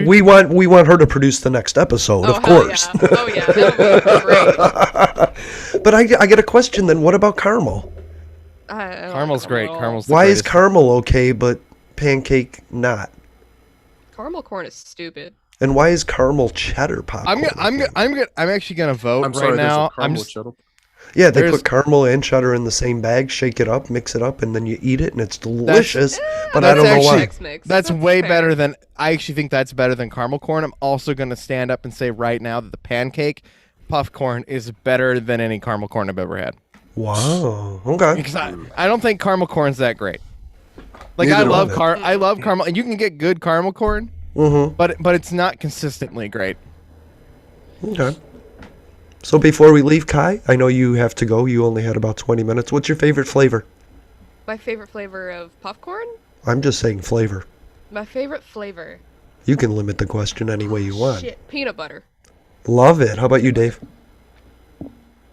we want her to produce the next episode, of course. Yeah. Oh yeah, that would be great. But I get a question then. What about caramel? Caramel's great. Why is caramel okay but pancake not? Caramel corn is stupid. And why is caramel cheddar popcorn? I'm actually gonna vote I'm sorry, right now. Cheddar. Yeah, they put caramel and cheddar in the same bag, shake it up, mix it up, and then you eat it, and it's delicious. But I don't know why. That's way better than. I actually think that's better than caramel corn. I'm also going to stand up and say right now that the pancake puff corn is better than any caramel corn I've ever had. Wow. Okay. Because I don't think caramel corn's that great. Like I love caramel, and you can get good caramel corn, but it's not consistently great. Okay. So before we leave, Kai, I know you have to go. You only had about 20 minutes. What's your favorite flavor? My favorite flavor of popcorn? I'm just saying flavor. My favorite flavor. You can limit the question any way you want. Shit, peanut butter. Love it. How about you, Dave?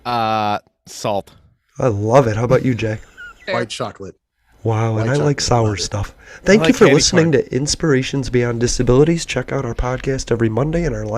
Salt. I love it. How about you, Jay? White chocolate. Wow, and I like sour stuff. Thank you for listening to Inspirations Beyond Disabilities. Check out our podcast every Monday and our live